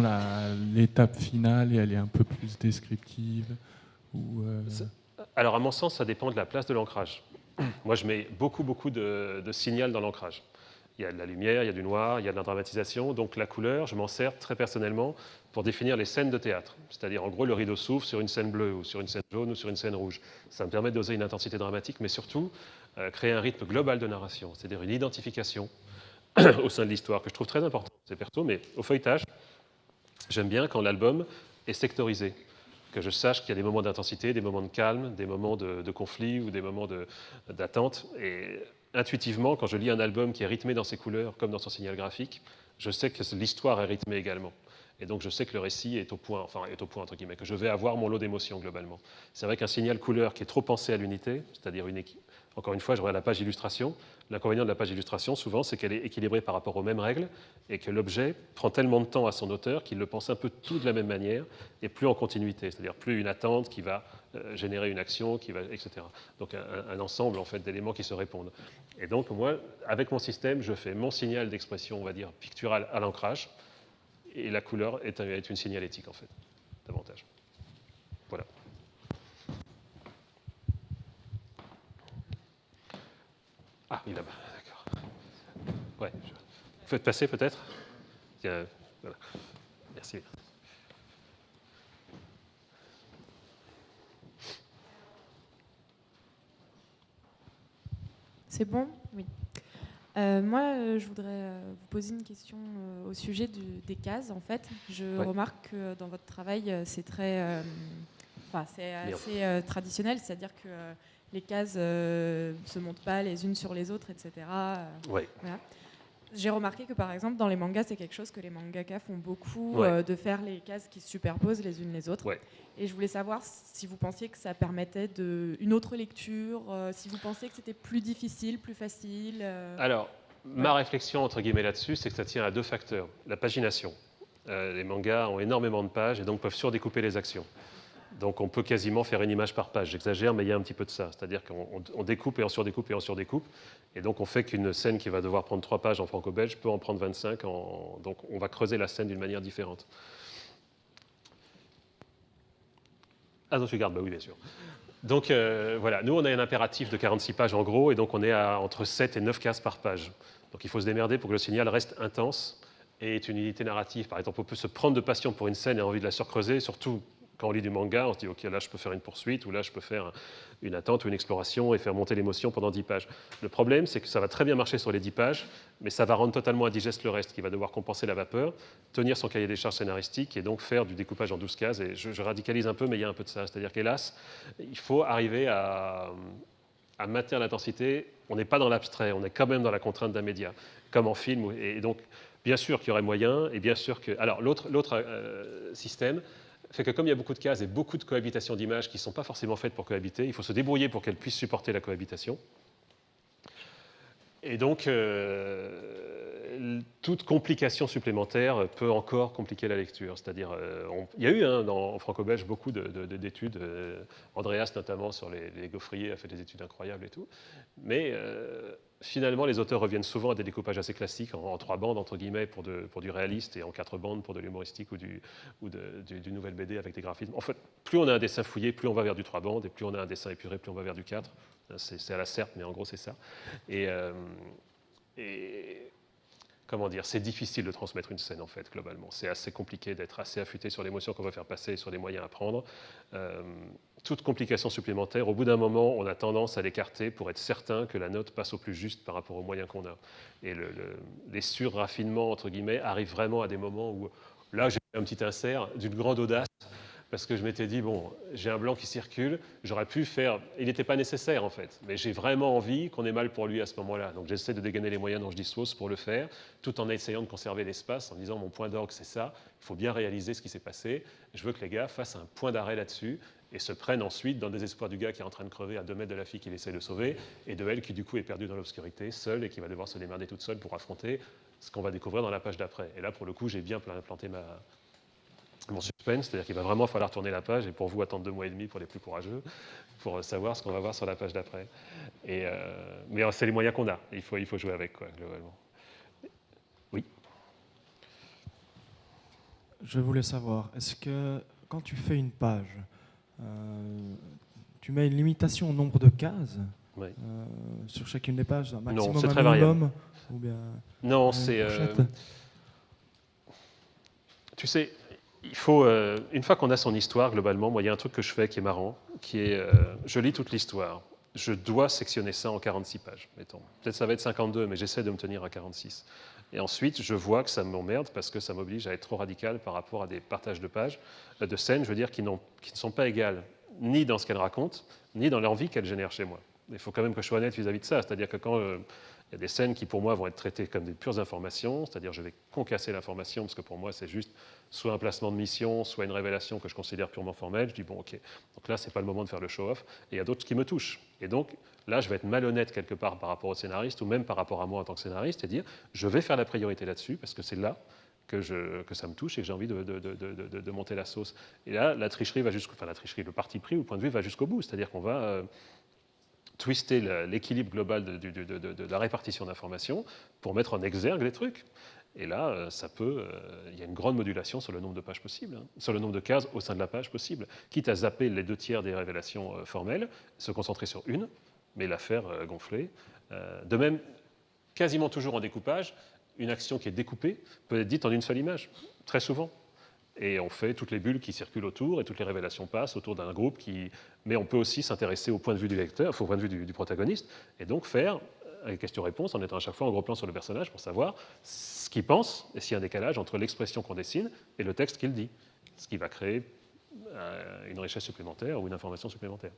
l'étape finale et elle est un peu plus descriptive Alors, à mon sens, ça dépend de la place de l'ancrage. Moi, je mets beaucoup de signal dans l'ancrage. Il y a de la lumière, il y a du noir, il y a de la dramatisation. Donc la couleur, je m'en sers très personnellement pour définir les scènes de théâtre. C'est-à-dire, en gros, le rideau s'ouvre sur une scène bleue, ou sur une scène jaune, ou sur une scène rouge. Ça me permet de doser une intensité dramatique, mais surtout, créer un rythme global de narration, c'est-à-dire une identification au sein de l'histoire, que je trouve très important. C'est perso, mais au feuilletage, j'aime bien quand l'album est sectorisé, que je sache qu'il y a des moments d'intensité, des moments de calme, des moments de conflit ou des moments d'attente. Et intuitivement, quand je lis un album qui est rythmé dans ses couleurs, comme dans son signal graphique, je sais que l'histoire est rythmée également. Et donc je sais que le récit est au point, entre guillemets, que je vais avoir mon lot d'émotions globalement. C'est vrai qu'un signal couleur qui est trop pensé à l'unité, c'est-à-dire encore une fois, je regarde la page illustration. L'inconvénient de la page illustration, souvent, c'est qu'elle est équilibrée par rapport aux mêmes règles et que l'objet prend tellement de temps à son auteur qu'il le pense un peu tout de la même manière et plus en continuité, c'est-à-dire plus une attente qui va générer une action, etc. Donc un ensemble en fait, d'éléments qui se répondent. Et donc moi, avec mon système, je fais mon signal d'expression, on va dire, pictural à l'ancrage et la couleur est une signalétique en fait, davantage. Voilà. faites passer peut-être. Voilà. Merci. C'est bon? Oui. Moi, je voudrais vous poser une question au sujet des cases. En fait, je remarque que dans votre travail, c'est très, c'est assez traditionnel, c'est-à-dire que les cases se montent pas les unes sur les autres, etc. Ouais. Voilà. J'ai remarqué que par exemple dans les mangas, c'est quelque chose que les mangaka font beaucoup, de faire les cases qui se superposent les unes les autres. Ouais. Et je voulais savoir si vous pensiez que ça permettait une autre lecture, si vous pensiez que c'était plus difficile, plus facile. Alors, ma réflexion entre guillemets là-dessus, c'est que ça tient à deux facteurs. La pagination. Les mangas ont énormément de pages et donc peuvent surdécouper les actions. Donc on peut quasiment faire une image par page. J'exagère, mais il y a un petit peu de ça. C'est-à-dire qu'on découpe et on surdécoupe et on surdécoupe. Et donc on fait qu'une scène qui va devoir prendre 3 pages en franco-belge peut en prendre 25. Donc on va creuser la scène d'une manière différente. Ah non, tu gardes, bah oui, bien sûr. Donc voilà, nous on a un impératif de 46 pages en gros, et donc on est à entre 7 et 9 cases par page. Donc il faut se démerder pour que le signal reste intense et ait une unité narrative. Par exemple, on peut se prendre de passion pour une scène et envie de la surcreuser, surtout quand on lit du manga, on se dit ok, là je peux faire une poursuite, ou là je peux faire une attente ou une exploration et faire monter l'émotion pendant 10 pages. Le problème, c'est que ça va très bien marcher sur les 10 pages, mais ça va rendre totalement indigeste le reste, qui va devoir compenser la vapeur, tenir son cahier des charges scénaristique et donc faire du découpage en 12 cases. Et je radicalise un peu, mais il y a un peu de ça. C'est-à-dire qu'hélas, il faut arriver à maintenir l'intensité. On n'est pas dans l'abstrait, on est quand même dans la contrainte d'un média, comme en film. Et donc, bien sûr qu'il y aurait moyen, et bien sûr que... Alors, l'autre système fait que comme il y a beaucoup de cases et beaucoup de cohabitations d'images qui ne sont pas forcément faites pour cohabiter, il faut se débrouiller pour qu'elles puissent supporter la cohabitation. Et donc, toute complication supplémentaire peut encore compliquer la lecture. C'est-à-dire, il y a eu en franco-belge beaucoup d'études, Andreas notamment sur les gaufriers a fait des études incroyables et tout, mais finalement les auteurs reviennent souvent à des découpages assez classiques, en 3 bandes entre guillemets pour du réaliste et en 4 bandes pour de l'humoristique ou du nouvelle BD avec des graphismes. En fait, plus on a un dessin fouillé, plus on va vers du 3 bandes, et plus on a un dessin épuré, plus on va vers du 4. C'est à la serpe, mais en gros c'est ça. Et comment dire, c'est difficile de transmettre une scène en fait, globalement. C'est assez compliqué d'être assez affûté sur l'émotion qu'on va faire passer et sur les moyens à prendre. Toute complication supplémentaire, au bout d'un moment, on a tendance à l'écarter pour être certain que la note passe au plus juste par rapport aux moyens qu'on a. Et les surraffinements, entre guillemets, arrivent vraiment à des moments où, là, j'ai fait un petit insert d'une grande audace, parce que je m'étais dit, bon, j'ai un blanc qui circule, j'aurais pu faire... Il n'était pas nécessaire, en fait, mais j'ai vraiment envie qu'on ait mal pour lui à ce moment-là. Donc j'essaie de dégainer les moyens dont je dispose pour le faire, tout en essayant de conserver l'espace, en disant, mon point d'orgue, c'est ça, il faut bien réaliser ce qui s'est passé, je veux que les gars fassent un point d'arrêt là-dessus, et se prennent ensuite dans le désespoir du gars qui est en train de crever à 2 mètres de la fille qu'il essaie de sauver, et de elle qui, du coup, est perdue dans l'obscurité, seule, et qui va devoir se démerder toute seule pour affronter ce qu'on va découvrir dans la page d'après. Et là, pour le coup, j'ai bien planté mon suspense, c'est-à-dire qu'il va vraiment falloir tourner la page, et pour vous, attendre 2 mois et demi pour les plus courageux, pour savoir ce qu'on va voir sur la page d'après. Mais c'est les moyens qu'on a, il faut jouer avec, quoi, globalement. Oui. Je voulais savoir, est-ce que quand tu fais une page, tu mets une limitation au nombre de cases sur chacune des pages, un maximum, non, c'est très minimum, variable. Ou bien non, c'est... tu sais, il faut, une fois qu'on a son histoire, globalement, moi, il y a un truc que je fais qui est marrant, qui est, je lis toute l'histoire. Je dois sectionner ça en 46 pages, mettons. Peut-être ça va être 52, mais j'essaie de me tenir à 46. Et ensuite, je vois que ça m'emmerde parce que ça m'oblige à être trop radical par rapport à des partages de pages, de scènes, je veux dire, qui ne sont pas égales, ni dans ce qu'elles racontent, ni dans l'envie qu'elles génèrent chez moi. Il faut quand même que je sois honnête vis-à-vis de ça. C'est-à-dire que quand il y a des scènes qui, pour moi, vont être traitées comme des pures informations, c'est-à-dire je vais concasser l'information, parce que pour moi, c'est juste soit un placement de mission, soit une révélation que je considère purement formelle. Je dis, bon, ok, donc là, c'est pas le moment de faire le show-off. Et il y a d'autres qui me touchent. Et donc, là, je vais être malhonnête quelque part par rapport au scénariste, ou même par rapport à moi en tant que scénariste, et dire, je vais faire la priorité là-dessus, parce que c'est là que ça me touche et que j'ai envie de monter la sauce. Et là, la tricherie va jusqu'au... Enfin, la tricherie, le parti pris, au point de vue, va jusqu'au bout. C'est-à-dire qu'on va... twister l'équilibre global de la répartition d'informations pour mettre en exergue les trucs. Et là, il y a une grande modulation sur le nombre de pages possibles, sur le nombre de cases au sein de la page possible, quitte à zapper les 2/3 des révélations formelles, se concentrer sur une, mais la faire gonfler. De même, quasiment toujours en découpage, une action qui est découpée peut être dite en une seule image, très souvent. Et on fait toutes les bulles qui circulent autour et toutes les révélations passent autour d'un groupe Mais on peut aussi s'intéresser au point de vue du lecteur, au point de vue du protagoniste, et donc faire les questions-réponses en étant à chaque fois en gros plan sur le personnage pour savoir ce qu'il pense et s'il y a un décalage entre l'expression qu'on dessine et le texte qu'il dit, ce qui va créer une richesse supplémentaire ou une information supplémentaire.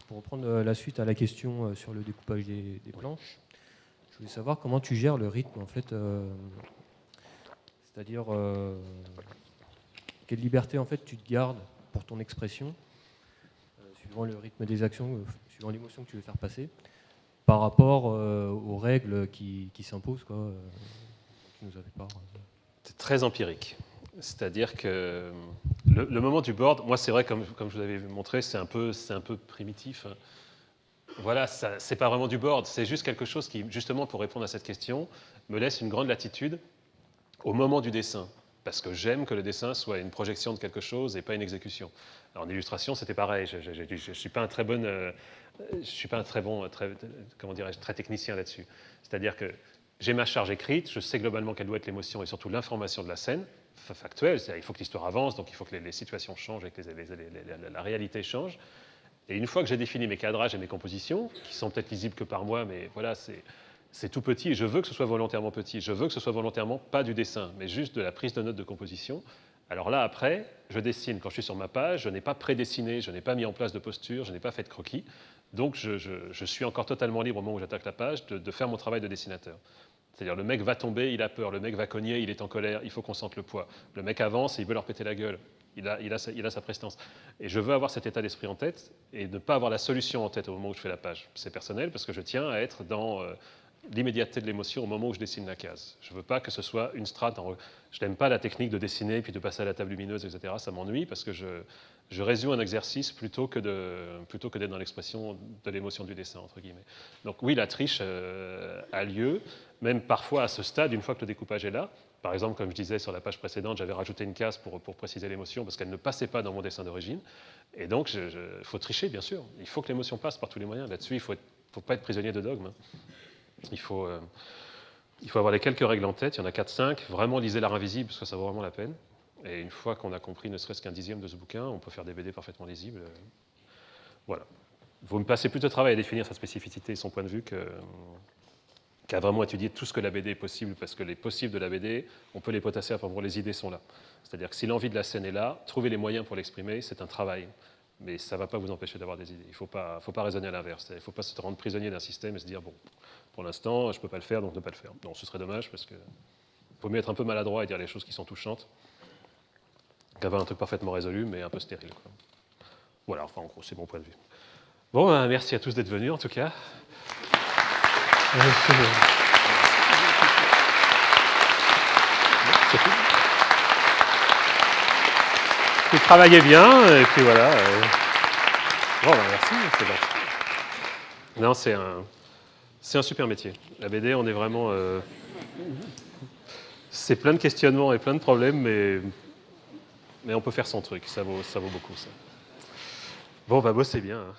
Pour reprendre la suite à la question sur le découpage des planches, je voulais savoir comment tu gères le rythme, en fait, c'est-à-dire quelle liberté en fait tu te gardes pour ton expression, suivant le rythme des actions, suivant l'émotion que tu veux faire passer, par rapport aux règles qui s'imposent, quoi. Tu nous avais pas. C'est très empirique. C'est-à-dire que le moment du board, moi c'est vrai, comme je vous l'avais montré, c'est un peu primitif. Voilà, c'est pas vraiment du board, c'est juste quelque chose qui, justement pour répondre à cette question, me laisse une grande latitude au moment du dessin. Parce que j'aime que le dessin soit une projection de quelque chose et pas une exécution. Alors, en illustration, c'était pareil. Je ne suis pas un très bon, comment dirais-je, très technicien là-dessus. C'est-à-dire que j'ai ma charge écrite, je sais globalement quelle doit être l'émotion et surtout l'information de la scène, factuelle. Il faut que l'histoire avance, donc il faut que les situations changent et que la réalité change. Et une fois que j'ai défini mes cadrages et mes compositions, qui sont peut-être lisibles que par moi, mais voilà, c'est tout petit et je veux que ce soit volontairement petit. Je veux que ce soit volontairement pas du dessin, mais juste de la prise de notes de composition. Alors là, après, je dessine. Quand je suis sur ma page, je n'ai pas prédessiné, je n'ai pas mis en place de posture, je n'ai pas fait de croquis. Donc je suis encore totalement libre au moment où j'attaque la page de faire mon travail de dessinateur. C'est-à-dire le mec va tomber, il a peur, le mec va cogner, il est en colère, il faut qu'on sente le poids. Le mec avance et il veut leur péter la gueule. Il a sa prestance. Et je veux avoir cet état d'esprit en tête et ne pas avoir la solution en tête au moment où je fais la page. C'est personnel parce que je tiens à être dans l'immédiateté de l'émotion au moment où je dessine la case. Je ne veux pas que ce soit une strate. Je n'aime pas la technique de dessiner puis de passer à la table lumineuse, etc. Ça m'ennuie parce que je résous un exercice plutôt que d'être dans l'expression de l'émotion du dessin, entre guillemets. Donc oui, la triche a lieu, même parfois à ce stade, une fois que le découpage est là. Par exemple, comme je disais sur la page précédente, j'avais rajouté une case pour préciser l'émotion parce qu'elle ne passait pas dans mon dessin d'origine. Et donc, il faut tricher, bien sûr. Il faut que l'émotion passe par tous les moyens. Là-dessus, il ne faut pas être prisonnier de dogme. Il faut avoir les quelques règles en tête. Il y en a 4-5. Vraiment, lisez L'Art invisible parce que ça vaut vraiment la peine. Et une fois qu'on a compris ne serait-ce qu'un dixième de ce bouquin, on peut faire des BD parfaitement lisibles. Voilà. Vous me passez plus de travail à définir sa spécificité et son point de vue qu'à vraiment étudier tout ce que la BD est possible, parce que les possibles de la BD, on peut les potasser à fond, les idées sont là. C'est-à-dire que si l'envie de la scène est là, trouver les moyens pour l'exprimer, c'est un travail. Mais ça ne va pas vous empêcher d'avoir des idées. Il ne faut pas raisonner à l'inverse. Il ne faut pas se rendre prisonnier d'un système et se dire, bon, pour l'instant, je ne peux pas le faire, donc ne pas le faire. Non, ce serait dommage, parce qu'il faut mieux être un peu maladroit et dire les choses qui sont touchantes qu'avoir un truc parfaitement résolu, mais un peu stérile, quoi. Voilà, enfin, en gros, c'est mon point de vue. Bon, merci à tous d'être venus, en tout cas. Vous travaillez bien, et puis voilà. Bon, merci. Non, c'est un super métier. La BD, on est vraiment... c'est plein de questionnements et plein de problèmes, mais on peut faire son truc. Ça vaut beaucoup, ça. Bon, bah, bossez bien. Hein.